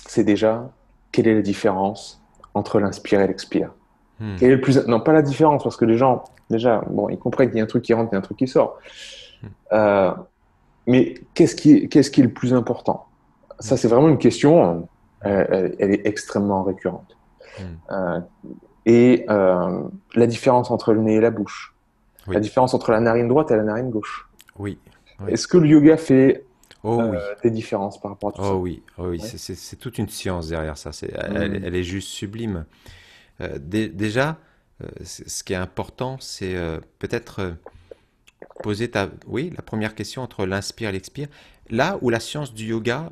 C'est déjà, quelle est la différence entre l'inspire et l'expire? Quel est le plus... Non, pas la différence, parce que les gens, déjà, bon, ils comprennent qu'il y a un truc qui rentre et un truc qui sort. Mais qu'est-ce qui est le plus important? Ça, c'est vraiment une question, elle est extrêmement récurrente. La différence entre le nez et la bouche. Oui. La différence entre la narine droite et la narine gauche. Oui. Oui. Est-ce que le yoga fait Oh oui. des différences par rapport à tout ça? Oh oui. Oh oui. Ouais. C'est toute une science derrière ça. Elle est juste sublime. Déjà, ce qui est important, c'est peut-être poser la première question entre l'inspire et l'expire. Là où la science du yoga,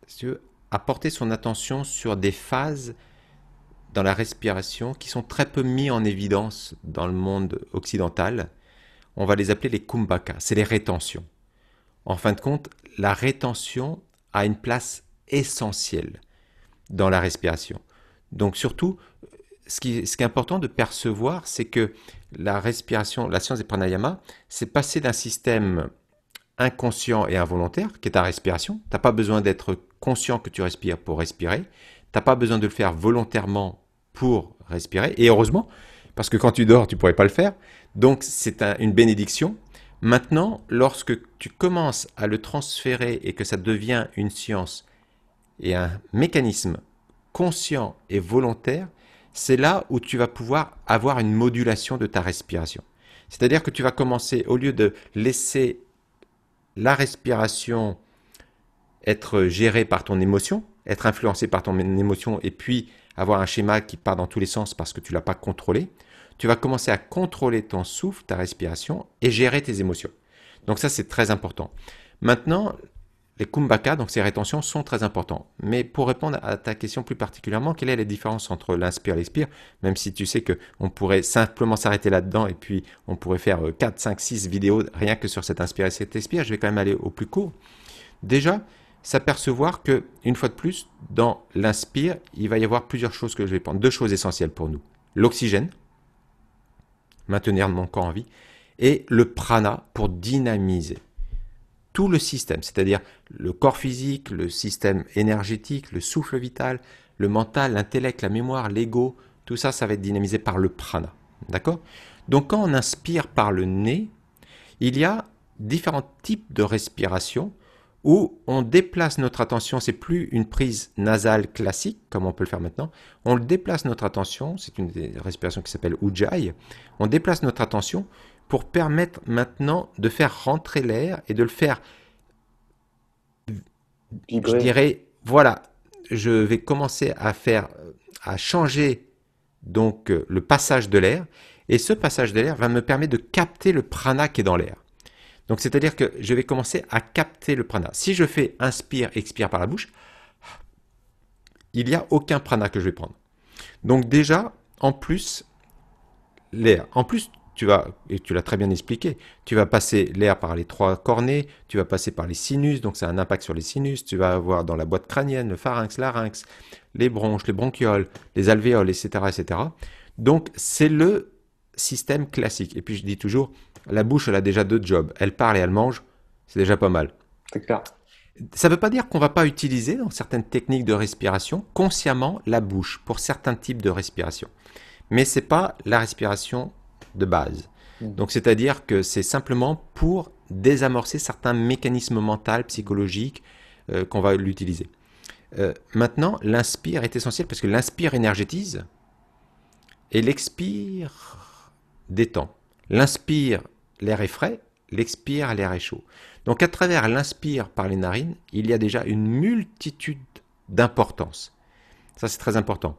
si tu veux, a porté son attention sur des phases dans la respiration qui sont très peu mis en évidence dans le monde occidental. On va les appeler les kumbhaka, c'est les rétentions. En fin de compte, la rétention a une place essentielle dans la respiration. Donc surtout, ce qui est important de percevoir, c'est que la respiration, la science des pranayama, c'est passer d'un système inconscient et involontaire, qui est ta respiration. Tu n'as pas besoin d'être conscient que tu respires pour respirer. Tu n'as pas besoin de le faire volontairement pour respirer. Et heureusement, parce que quand tu dors, tu ne pourrais pas le faire. Donc c'est une bénédiction. Maintenant, lorsque tu commences à le transférer et que ça devient une science et un mécanisme conscient et volontaire, c'est là où tu vas pouvoir avoir une modulation de ta respiration. C'est-à-dire que tu vas commencer, au lieu de laisser la respiration être gérée par ton émotion, être influencée par ton émotion et puis avoir un schéma qui part dans tous les sens parce que tu ne l'as pas contrôlé, tu vas commencer à contrôler ton souffle, ta respiration et gérer tes émotions. Donc ça, c'est très important. Maintenant, les kumbhaka, donc ces rétentions, sont très importants. Mais pour répondre à ta question plus particulièrement, quelle est la différence entre l'inspire et l'expire, même si tu sais qu'on pourrait simplement s'arrêter là-dedans et puis on pourrait faire 4, 5, 6 vidéos rien que sur cet inspire et cet expire, je vais quand même aller au plus court. Déjà, s'apercevoir que, une fois de plus, dans l'inspire, il va y avoir plusieurs choses que je vais prendre. Deux choses essentielles pour nous. L'oxygène, maintenir mon corps en vie, et le prana pour dynamiser tout le système, c'est-à-dire le corps physique, le système énergétique, le souffle vital, le mental, l'intellect, la mémoire, l'ego, tout ça, ça va être dynamisé par le prana. D'accord? Donc quand on inspire par le nez, il y a différents types de respiration où on déplace notre attention, c'est plus une prise nasale classique, comme on peut le faire maintenant, on déplace notre attention, c'est une des respirations qui s'appelle Ujjayi, on déplace notre attention pour permettre maintenant de faire rentrer l'air et de le faire, Vibrer. je dirais, voilà, je vais commencer à changer donc le passage de l'air, et ce passage de l'air va me permettre de capter le prana qui est dans l'air. Donc c'est-à-dire que je vais commencer à capter le prana. Si je fais inspire, expire par la bouche, il n'y a aucun prana que je vais prendre. Donc déjà, en plus, l'air. En plus, et tu l'as très bien expliqué, tu vas passer l'air par les 3 cornets, tu vas passer par les sinus, donc ça a un impact sur les sinus, tu vas avoir dans la boîte crânienne le pharynx, larynx, les bronches, les bronchioles, les alvéoles, etc., etc. Donc c'est le système classique. Et puis je dis toujours, la bouche, elle a déjà 2 jobs. Elle parle et elle mange, c'est déjà pas mal. C'est clair. Ça ne veut pas dire qu'on ne va pas utiliser dans certaines techniques de respiration consciemment la bouche pour certains types de respiration. Mais ce n'est pas la respiration de base. Donc c'est-à-dire que c'est simplement pour désamorcer certains mécanismes mentaux, psychologiques qu'on va l'utiliser. Maintenant, l'inspire est essentiel parce que l'inspire énergétise et l'expire détend. L'inspire, l'air est frais, l'expire, l'air est chaud. Donc à travers l'inspire par les narines, il y a déjà une multitude d'importances. Ça c'est très important.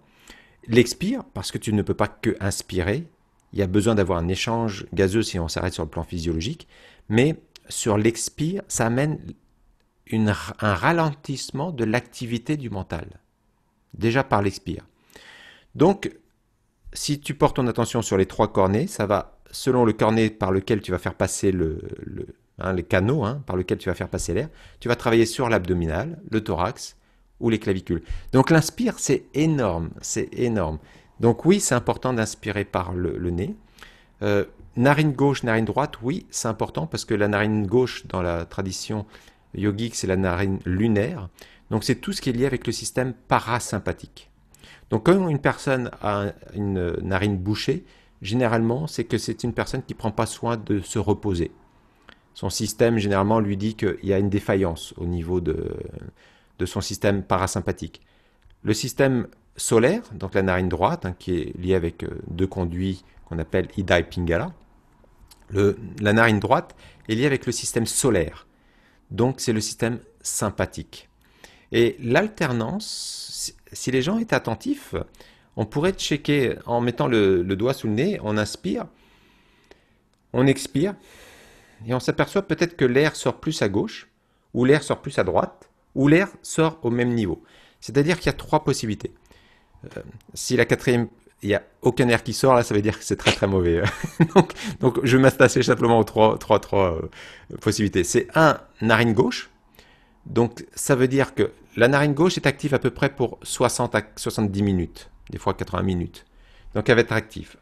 L'expire, parce que tu ne peux pas que inspirer, il y a besoin d'avoir un échange gazeux si on s'arrête sur le plan physiologique, mais sur l'expire, ça amène un ralentissement de l'activité du mental, déjà par l'expire. Donc, si tu portes ton attention sur les 3 cornets, ça va, selon le cornet par lequel tu vas faire passer les canaux par lesquels tu vas faire passer l'air, tu vas travailler sur l'abdominal, le thorax ou les clavicules. Donc l'inspire, c'est énorme, c'est énorme. Donc oui, c'est important d'inspirer par le nez. Narine gauche, narine droite, oui, c'est important parce que la narine gauche, dans la tradition yogique, c'est la narine lunaire. Donc c'est tout ce qui est lié avec le système parasympathique. Donc quand une personne a une narine bouchée, généralement, c'est que c'est une personne qui ne prend pas soin de se reposer. Son système, généralement, lui dit qu'il y a une défaillance au niveau de son système parasympathique. Le système solaire, donc la narine droite, qui est liée avec 2 conduits qu'on appelle Ida et Pingala, la narine droite est liée avec le système solaire. Donc c'est le système sympathique. Et l'alternance, si les gens étaient attentifs, on pourrait checker en mettant le doigt sous le nez, on inspire, on expire, et on s'aperçoit peut-être que l'air sort plus à gauche, ou l'air sort plus à droite, ou l'air sort au même niveau. C'est-à-dire qu'il y a 3 possibilités. Si la 4e, il n'y a aucun air qui sort, là, ça veut dire que c'est très très mauvais. donc je vais m'attacher simplement aux 3 possibilités. C'est narine gauche. Donc ça veut dire que la narine gauche est active à peu près pour 60 à 70 minutes, des fois 80 minutes. Donc elle va être active.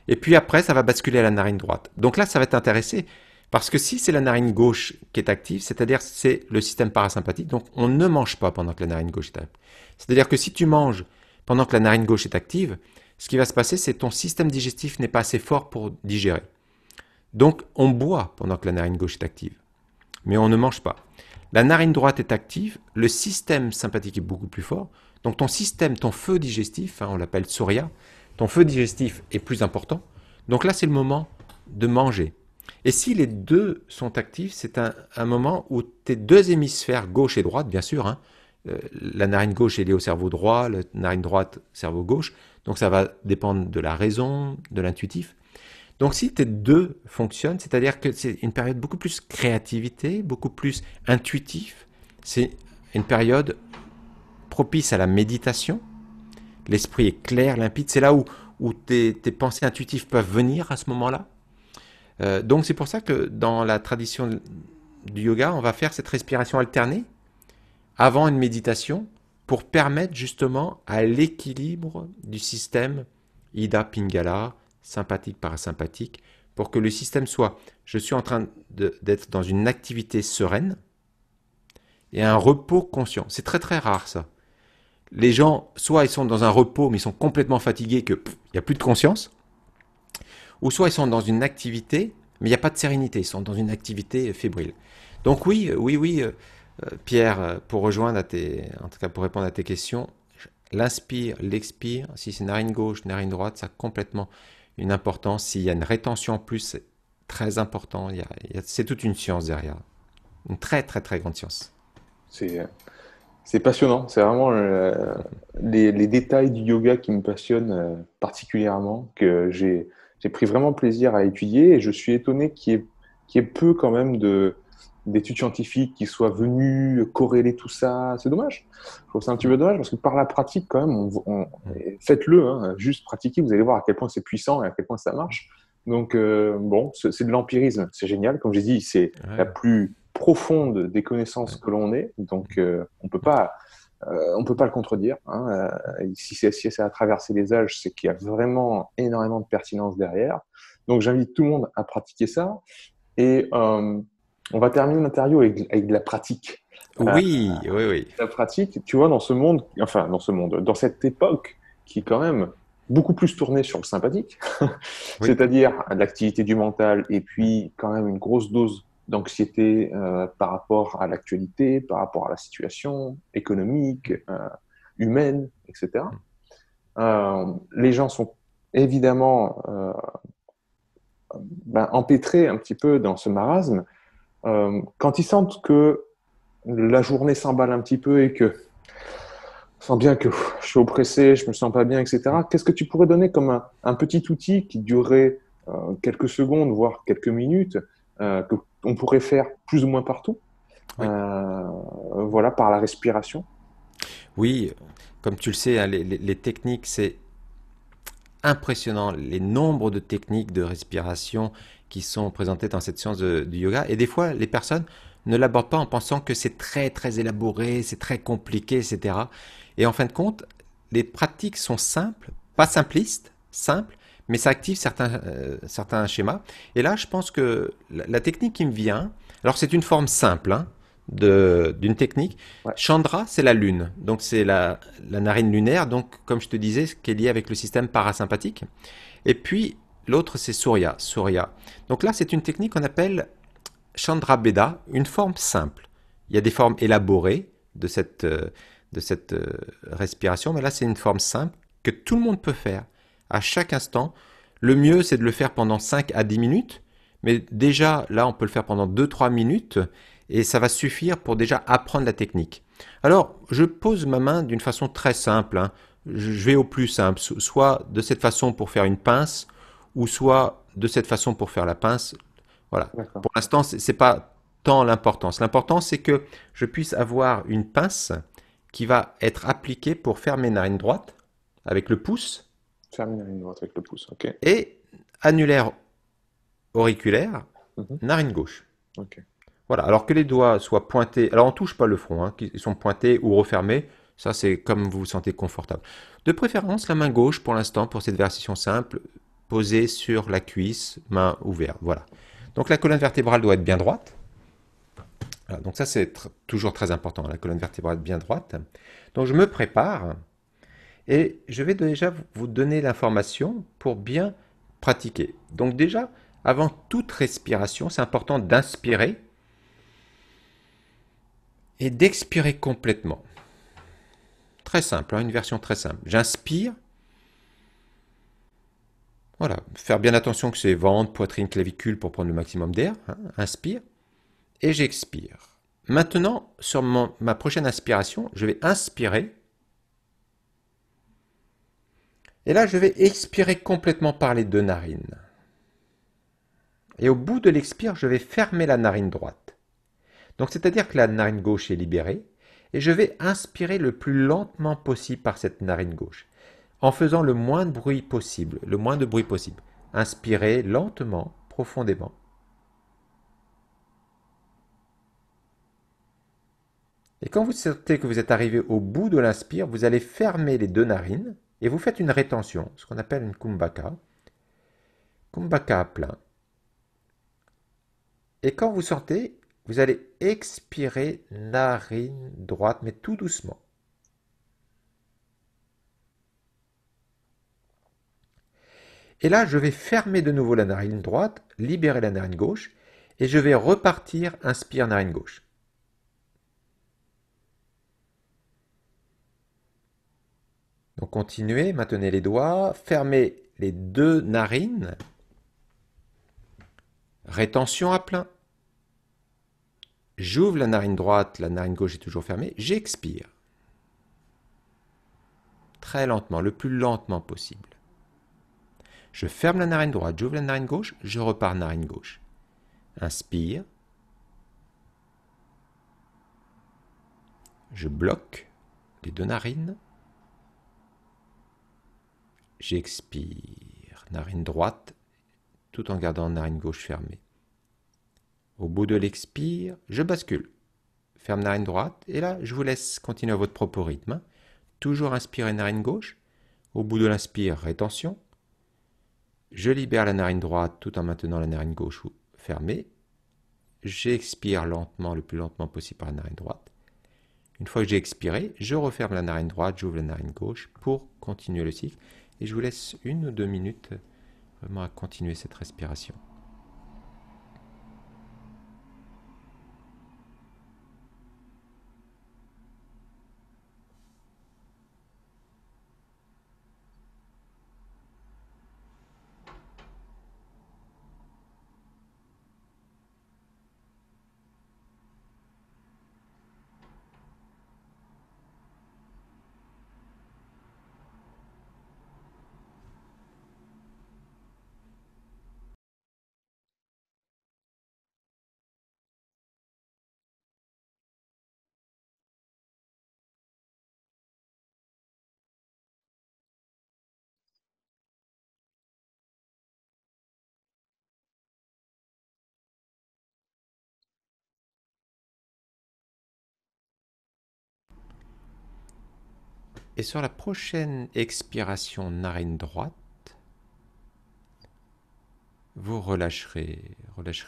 Et puis après, ça va basculer à la narine droite. Donc là, ça va t'intéresser parce que si c'est la narine gauche qui est active, c'est-à-dire c'est le système parasympathique, donc on ne mange pas pendant que la narine gauche est active. C'est-à-dire que si tu manges pendant que la narine gauche est active, ce qui va se passer, c'est que ton système digestif n'est pas assez fort pour digérer. Donc on boit pendant que la narine gauche est active, mais on ne mange pas. La narine droite est active, le système sympathique est beaucoup plus fort, donc ton système, ton feu digestif, on l'appelle surya, ton feu digestif est plus important, donc là c'est le moment de manger. Et si les 2 sont actifs, c'est un moment où tes 2 hémisphères, gauche et droite, bien sûr, la narine gauche est liée au cerveau droit, la narine droite, cerveau gauche, donc ça va dépendre de la raison, de l'intuitif. Donc si tes 2 fonctionnent, c'est-à-dire que c'est une période beaucoup plus créativité, beaucoup plus intuitif, c'est une période propice à la méditation, l'esprit est clair, limpide, c'est là où tes pensées intuitives peuvent venir à ce moment-là. Donc c'est pour ça que dans la tradition du yoga, on va faire cette respiration alternée avant une méditation pour permettre justement à l'équilibre du système Ida Pingala, sympathique, parasympathique, pour que le système soit, je suis en train d'être dans une activité sereine et un repos conscient. C'est très très rare ça. Les gens, soit ils sont dans un repos mais ils sont complètement fatigués qu'il n'y a plus de conscience, ou soit ils sont dans une activité mais il n'y a pas de sérénité, ils sont dans une activité fébrile. Donc oui, Pierre, pour rejoindre en tout cas pour répondre à tes questions, l'inspire, l'expire, si c'est narine gauche, narine droite, ça a complètement une importance. S'il y a une rétention en plus, c'est très important. C'est toute une science derrière. Une très très très grande science. C'est C'est passionnant, c'est vraiment les détails du yoga qui me passionnent particulièrement, que j'ai pris vraiment plaisir à étudier et je suis étonné qu'il y ait peu quand même d'études scientifiques qui soient venues corréler tout ça. C'est dommage. Je trouve ça un petit peu dommage parce que par la pratique, quand même, faites-le, hein, juste pratiquez, vous allez voir à quel point c'est puissant et à quel point ça marche. Donc, bon, c'est de l'empirisme, c'est génial. Comme j'ai dit, c'est la Ouais, plus profonde des connaissances ouais. que l'on ait. Donc, on peut pas le contredire. Hein. Si ça a traversé les âges, c'est qu'il y a vraiment énormément de pertinence derrière. Donc, j'invite tout le monde à pratiquer ça. Et on va terminer l'interview avec de la pratique. Euh, Oui, oui, oui. la pratique, tu vois, dans ce monde, enfin, dans ce monde, dans cette époque qui est quand même beaucoup plus tournée sur le sympathique, Oui. c'est-à-dire l'activité du mental et puis quand même une grosse dose d'anxiété par rapport à l'actualité, par rapport à la situation économique, humaine, etc. Les gens sont évidemment empêtrés un petit peu dans ce marasme. Quand ils sentent que la journée s'emballe un petit peu et que je sens bien que je suis oppressé, je me sens pas bien, etc. Qu'est-ce que tu pourrais donner comme un petit outil qui durerait quelques secondes, voire quelques minutes, que on pourrait faire plus ou moins partout, Oui. voilà, par la respiration. Oui, comme tu le sais, hein, les techniques, c'est impressionnant, les nombres de techniques de respiration qui sont présentées dans cette science du yoga. Et des fois, les personnes ne l'abordent pas en pensant que c'est très, très élaboré, c'est très compliqué, etc. Et en fin de compte, les pratiques sont simples, pas simplistes, simples, mais ça active certains schémas. Et là, je pense que la technique qui me vient, alors c'est une forme simple, hein, d'une technique. Ouais, Chandra, c'est la lune, donc c'est la narine lunaire, donc comme je te disais, ce qui est lié avec le système parasympathique. Et puis l'autre, c'est Surya, Surya. Donc là, c'est une technique qu'on appelle Chandra Beda, une forme simple. Il y a des formes élaborées de cette respiration, mais là, c'est une forme simple que tout le monde peut faire à chaque instant. Le mieux, c'est de le faire pendant 5 à 10 minutes, mais déjà, là, on peut le faire pendant 2-3 minutes, et ça va suffire pour déjà apprendre la technique. Alors, je pose ma main d'une façon très simple, hein. Je vais au plus simple, soit de cette façon pour faire une pince, ou soit de cette façon pour faire la pince. Voilà. d'accord. Pour l'instant, c'est pas tant l'importance. L'importance, c'est que je puisse avoir une pince qui va être appliquée pour faire mes narines droites avec le pouce Terminer une droite avec le pouce. Ok. et annulaire auriculaire, Mhm. narine gauche. Ok. Voilà. Alors que les doigts soient pointés. Alors on touche pas le front, hein, qu'ils sont pointés ou refermés. Ça, c'est comme vous vous sentez confortable. De préférence, la main gauche pour l'instant, pour cette version simple, posée sur la cuisse, main ouverte. Voilà. Donc la colonne vertébrale doit être bien droite. Voilà, donc ça, c'est toujours très important, la colonne vertébrale bien droite. Donc je me prépare et je vais déjà vous donner l'information pour bien pratiquer. Donc déjà, avant toute respiration, c'est important d'inspirer et d'expirer complètement. Très simple, hein, une version très simple. J'inspire, voilà, faire bien attention que c'est ventre, poitrine, clavicule pour prendre le maximum d'air. Hein. Inspire et j'expire. Maintenant, sur ma prochaine inspiration, je vais inspirer. Et là, je vais expirer complètement par les deux narines. Et au bout de l'expire, je vais fermer la narine droite. Donc, c'est-à-dire que la narine gauche est libérée. Et je vais inspirer le plus lentement possible par cette narine gauche. En faisant le moins de bruit possible. Le moins de bruit possible. Inspirez lentement, profondément. Et quand vous sentez que vous êtes arrivé au bout de l'inspire, vous allez fermer les deux narines et vous faites une rétention, ce qu'on appelle une kumbhaka. Kumbhaka à plein. Et quand vous sortez, vous allez expirer narine droite, mais tout doucement. Et là, je vais fermer de nouveau la narine droite, libérer la narine gauche, et je vais repartir, inspire narine gauche. Donc continuez, maintenez les doigts, fermez les deux narines, rétention à plein. J'ouvre la narine droite, la narine gauche est toujours fermée, j'expire. très lentement, le plus lentement possible. Je ferme la narine droite, j'ouvre la narine gauche, je repars narine gauche. Inspire. Je bloque les deux narines. J'expire, narine droite, tout en gardant narine gauche fermée. Au bout de l'expire, je bascule. Ferme narine droite, et là, je vous laisse continuer à votre propre rythme. Toujours inspirer narine gauche. Au bout de l'inspire, rétention. Je libère la narine droite tout en maintenant la narine gauche fermée. J'expire lentement, le plus lentement possible par la narine droite. Une fois que j'ai expiré, je referme la narine droite, j'ouvre la narine gauche pour continuer le cycle. Et je vous laisse 1 ou 2 minutes vraiment à continuer cette respiration. Et sur la prochaine expiration narine droite, vous relâcherez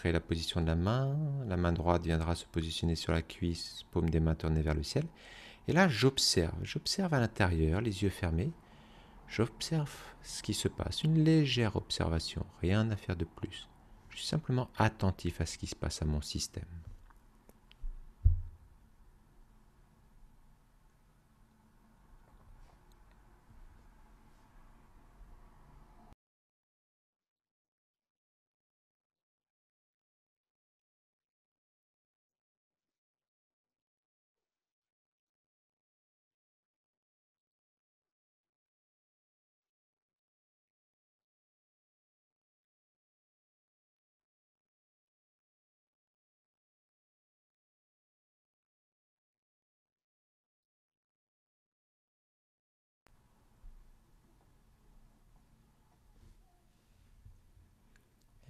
la position de la main droite viendra se positionner sur la cuisse, paume des mains tournées vers le ciel. Et là, j'observe à l'intérieur, les yeux fermés, j'observe ce qui se passe, une légère observation, rien à faire de plus. Je suis simplement attentif à ce qui se passe à mon système.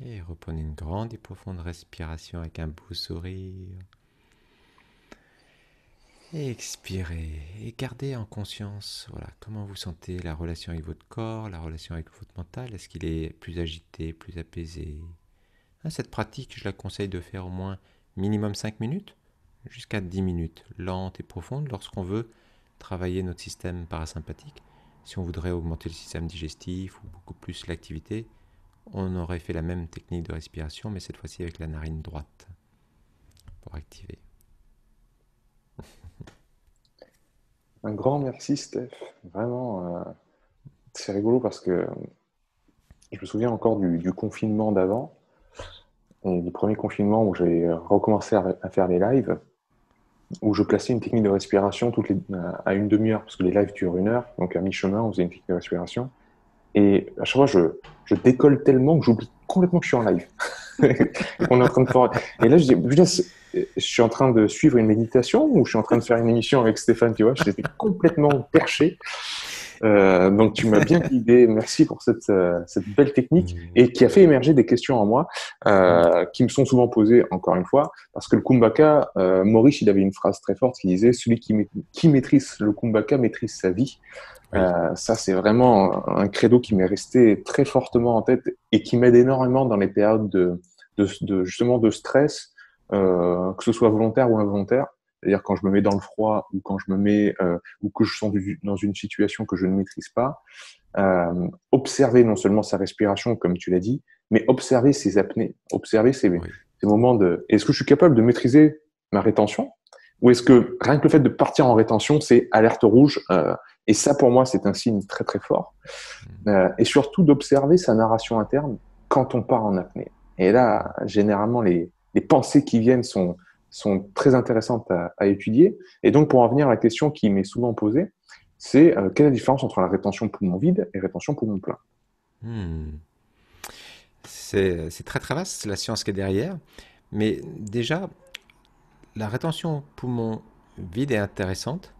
Et reprenez une grande et profonde respiration avec un beau sourire. Et expirez et gardez en conscience comment vous sentez la relation avec votre corps, la relation avec votre mental. Est-ce qu'il est plus agité, plus apaisé? Cette pratique, je la conseille de faire au moins minimum 5 minutes, jusqu'à 10 minutes, lente et profonde lorsqu'on veut travailler notre système parasympathique. Si on voudrait augmenter le système digestif ou beaucoup plus l'activité, on aurait fait la même technique de respiration, mais cette fois-ci avec la narine droite, pour activer. Un grand merci, Steph. Vraiment, c'est rigolo parce que je me souviens encore du confinement d'avant, et du premier confinement où j'ai recommencé à faire les lives, où je plaçais une technique de respiration à une demi-heure, parce que les lives durent 1 heure, donc à mi-chemin, on faisait une technique de respiration. Et à chaque fois, je décolle tellement que j'oublie complètement que je suis en live. On est en train de faire... Et là, je suis en train de suivre une méditation ou je suis en train de faire une émission avec Stéphane, tu vois, j'étais complètement perché. Donc, tu m'as bien guidé. Merci pour cette belle technique et qui a fait émerger des questions en moi qui me sont souvent posées, encore une fois, parce que le Kumbhaka, Maurice, il avait une phrase très forte qui disait « Celui qui maîtrise le Kumbhaka maîtrise sa vie ». Oui. Ça, c'est vraiment un credo qui m'est resté très fortement en tête et qui m'aide énormément dans les périodes justement de stress, que ce soit volontaire ou involontaire. C'est-à-dire quand je me mets dans le froid ou quand je me mets ou que je sens dans une situation que je ne maîtrise pas, observer non seulement sa respiration, comme tu l'as dit, mais observer ses apnées, observer ces moments de... Est-ce que je suis capable de maîtriser ma rétention? Ou est-ce que rien que le fait de partir en rétention, c'est alerte rouge et ça, pour moi, c'est un signe très, très fort. Et surtout, d'observer sa narration interne quand on part en apnée. Et là, généralement, les pensées qui viennent sont très intéressantes à étudier. Et donc, pour en venir à la question qui m'est souvent posée, c'est quelle est la différence entre la rétention poumon vide et rétention poumon plein. Hmm. C'est très très vaste la science qui est derrière, mais déjà, la rétention poumon vide est intéressante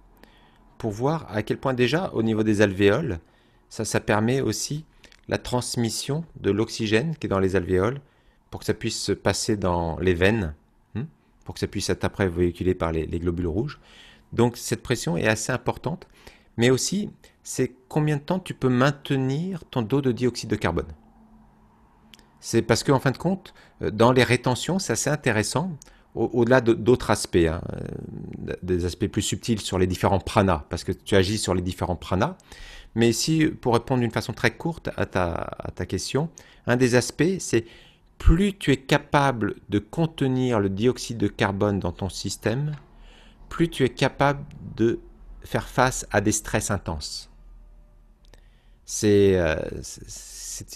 pour voir à quel point déjà au niveau des alvéoles, ça permet aussi la transmission de l'oxygène qui est dans les alvéoles pour que ça puisse se passer dans les veines, pour que ça puisse être après véhiculé par les globules rouges. Donc cette pression est assez importante, mais aussi c'est combien de temps tu peux maintenir ton taux de dioxyde de carbone. C'est parce qu'en fin de compte, dans les rétentions, c'est assez intéressant, au-delà d'autres aspects, hein, des aspects plus subtils sur les différents pranas, parce que tu agis sur les différents pranas. Mais si, pour répondre d'une façon très courte à ta question, un des aspects, c'est plus tu es capable de contenir le dioxyde de carbone dans ton système, plus tu es capable de faire face à des stress intenses. C'est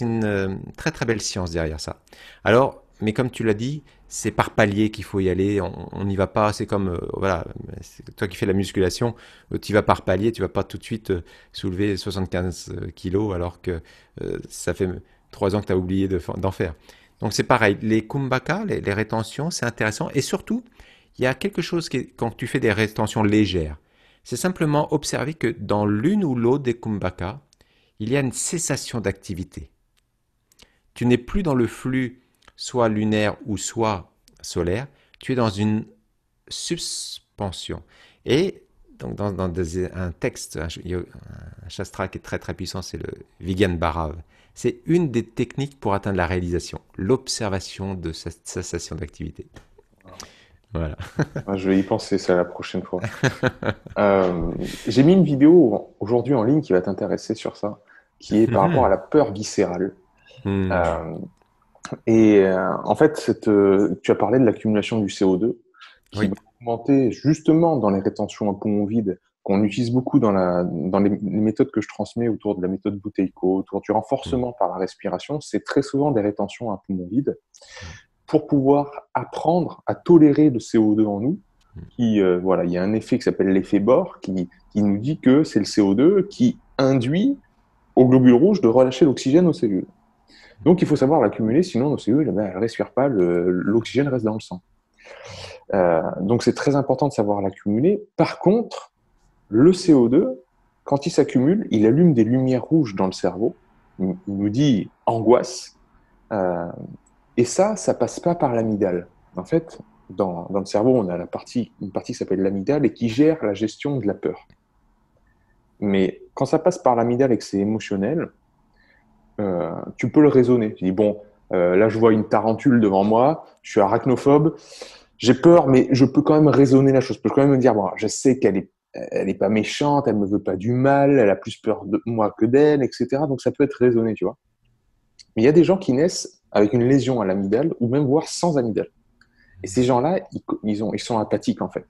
une très très belle science derrière ça. Alors, mais comme tu l'as dit, c'est par palier qu'il faut y aller. On n'y va pas. C'est comme voilà, c'est toi qui fais la musculation, tu vas par palier. Tu vas pas tout de suite soulever 75 kilos alors que ça fait 3 ans que tu as oublié d'en faire. Donc c'est pareil. Les kumbhaka, les rétentions, c'est intéressant. Et surtout, il y a quelque chose qui est, quand tu fais des rétentions légères, c'est simplement observer que dans l'une ou l'autre des kumbhaka, il y a une cessation d'activité. Tu n'es plus dans le flux soit lunaire ou soit solaire, tu es dans une suspension. Et donc un texte, un shastra qui est très très puissant, c'est le Vigyan Bhairav. C'est une des techniques pour atteindre la réalisation, l'observation de cette cessation d'activité. Voilà. Je vais y penser ça la prochaine fois. J'ai mis une vidéo aujourd'hui en ligne qui va t'intéresser sur ça, qui est par rapport à la peur viscérale. Euh, en fait, tu as parlé de l'accumulation du CO2 qui Oui. va augmenter justement dans les rétentions à poumon vide qu'on utilise beaucoup dans les méthodes que je transmets autour de la méthode Buteyko, autour du renforcement par la respiration. C'est très souvent des rétentions à poumon vide pour pouvoir apprendre à tolérer le CO2 en nous. Voilà, il y a un effet qui s'appelle l'effet Bohr qui nous dit que c'est le CO2 qui induit aux globules rouges de relâcher l'oxygène aux cellules. Donc, il faut savoir l'accumuler, sinon nos cellules, elles ne respirent pas, l'oxygène reste dans le sang. Donc, c'est très important de savoir l'accumuler. Par contre, le CO2, quand il s'accumule, il allume des lumières rouges dans le cerveau. Il nous dit angoisse. Et ça passe pas par l'amygdale. En fait, dans le cerveau, on a une partie qui s'appelle l'amygdale et qui gère la gestion de la peur. Mais quand ça passe par l'amygdale et que c'est émotionnel, tu peux le raisonner. Tu dis, bon, là, je vois une tarentule devant moi, je suis arachnophobe, j'ai peur, mais je peux quand même raisonner la chose. Je peux quand même me dire, bon, je sais qu'elle est pas méchante, elle me veut pas du mal, elle a plus peur de moi que d'elle, etc. Donc, ça peut être raisonné, tu vois. Mais il y a des gens qui naissent avec une lésion à l'amygdale ou même voire sans amygdale. Et ces gens-là, ils sont apathiques, en fait.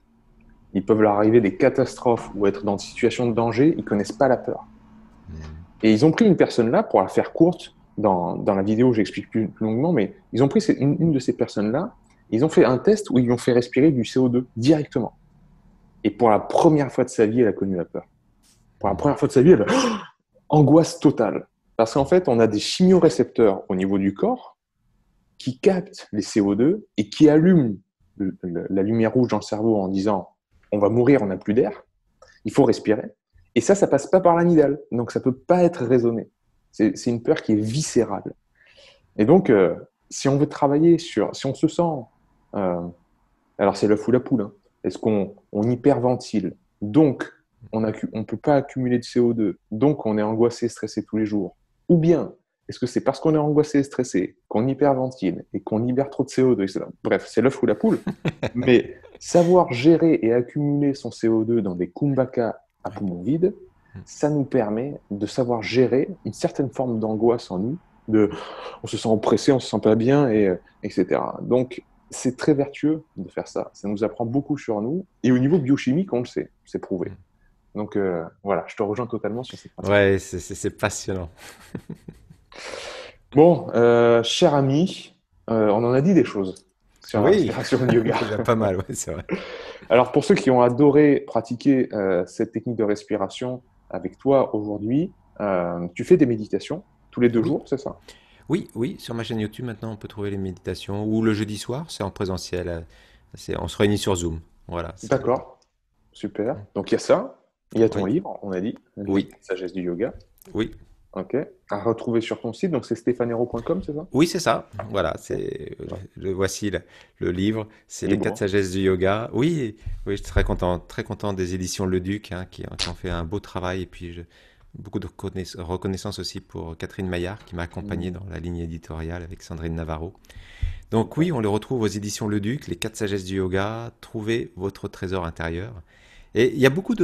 Ils peuvent leur arriver des catastrophes ou être dans des situations de danger, ils connaissent pas la peur. Et ils ont pris une personne là, pour la faire courte, dans la vidéo, j'explique plus longuement, mais ils ont pris une de ces personnes-là, ils ont fait un test où ils lui ont fait respirer du CO2 directement. Et pour la première fois de sa vie, elle a connu la peur. Pour la première fois de sa vie, elle a angoisse totale. Parce qu'en fait, on a des chimiorécepteurs au niveau du corps qui captent les CO2 et qui allument la lumière rouge dans le cerveau en disant on va mourir, on n'a plus d'air, il faut respirer. Et ça passe pas par l'amygdale. Donc, ça peut pas être raisonné. C'est une peur qui est viscérale. Et donc, si on veut travailler si on se sent, alors c'est l'œuf ou la poule, hein. Est-ce qu'on hyperventile? Donc, on peut pas accumuler de CO2. Donc, on est angoissé, stressé tous les jours. Ou bien, est-ce que c'est parce qu'on est angoissé et stressé qu'on hyperventile et qu'on libère trop de CO2, etc. Bref, c'est l'œuf ou la poule. Mais savoir gérer et accumuler son CO2 dans des kumbhaka à poumon vide, ça nous permet de savoir gérer une certaine forme d'angoisse en nous, on se sent oppressé, on se sent pas bien, etc. Donc, c'est très vertueux de faire ça. Ça nous apprend beaucoup sur nous. Et au niveau biochimique, on le sait, c'est prouvé. Donc, voilà, je te rejoins totalement sur ces principes. Ouais, c'est passionnant. Bon, cher ami, on en a dit des choses sur la Oui, respiration yoga. déjà pas mal, ouais, c'est vrai. Alors, pour ceux qui ont adoré pratiquer cette technique de respiration, avec toi aujourd'hui. Tu fais des méditations tous les 2 jours, Oui, c'est ça? oui, oui, sur ma chaîne YouTube maintenant on peut trouver les méditations. Ou le jeudi soir, c'est en présentiel. On se réunit sur Zoom. Voilà, D'accord, super. Donc il y a ça, il y a ton oui, livre, on a dit, Les oui, 4 sagesses du yoga. oui. Ok. À retrouver sur ton site, donc c'est stéphanero.com, c'est ça? Oui, c'est ça. Voilà, Ok. c'est Ouais. voici le livre, c'est les quatre Libre. sagesses du yoga. Oui, oui, je suis très content des éditions Le Duc hein, qui ont fait un beau travail et puis beaucoup de reconnaissance aussi pour Catherine Maillard qui m'a accompagné Hmm, dans la ligne éditoriale avec Sandrine Navarro. Donc super. oui, on le retrouve aux éditions Le Duc, les quatre sagesses du yoga. Trouvez votre trésor intérieur. Et il y a beaucoup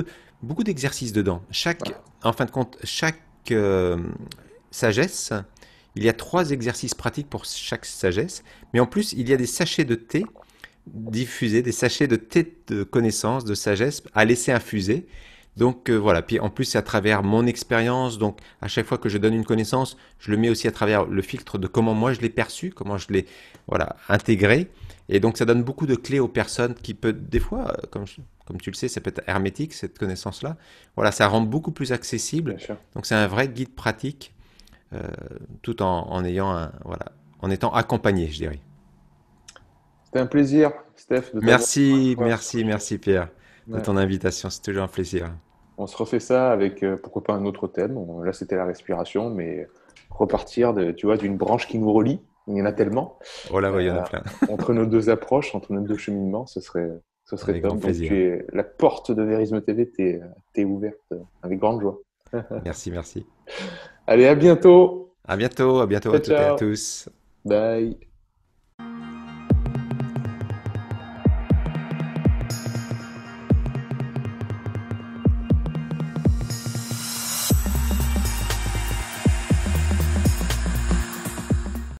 d'exercices dedans. Ah, En fin de compte, chaque sagesse, il y a 3 exercices pratiques pour chaque sagesse. Mais en plus, il y a des sachets de thé diffusés, des sachets de thé de connaissances, de sagesse à laisser infuser. Donc voilà, puis en plus c'est à travers mon expérience, donc à chaque fois que je donne une connaissance, je le mets aussi à travers le filtre de comment moi je l'ai perçu, comment je l'ai voilà, intégré. Et donc ça donne beaucoup de clés aux personnes qui peut des fois, comme tu le sais, ça peut être hermétique cette connaissance-là. Voilà, ça rend beaucoup plus accessible. bien sûr. Donc c'est un vrai guide pratique, euh, tout en ayant voilà, en étant accompagné, je dirais. C'était un plaisir, Steph, de t'avoir encore une Merci, fois sur merci, la chaîne. merci Pierre de Ouais. ton invitation. C'est toujours un plaisir. On se refait ça avec, pourquoi pas, un autre thème. Là, c'était la respiration, mais repartir tu vois, d'une branche qui nous relie. Il y en a tellement. Oh là, ouais, il y en a Euh, plein. Entre nos deux approches, entre nos deux cheminements, ce serait Avec grand top. Donc, plaisir. la porte de Verisme TV t'est ouverte avec grande joie. Merci, merci. Allez, à bientôt. À bientôt Ciao, à toutes et à ciao. tous. Bye.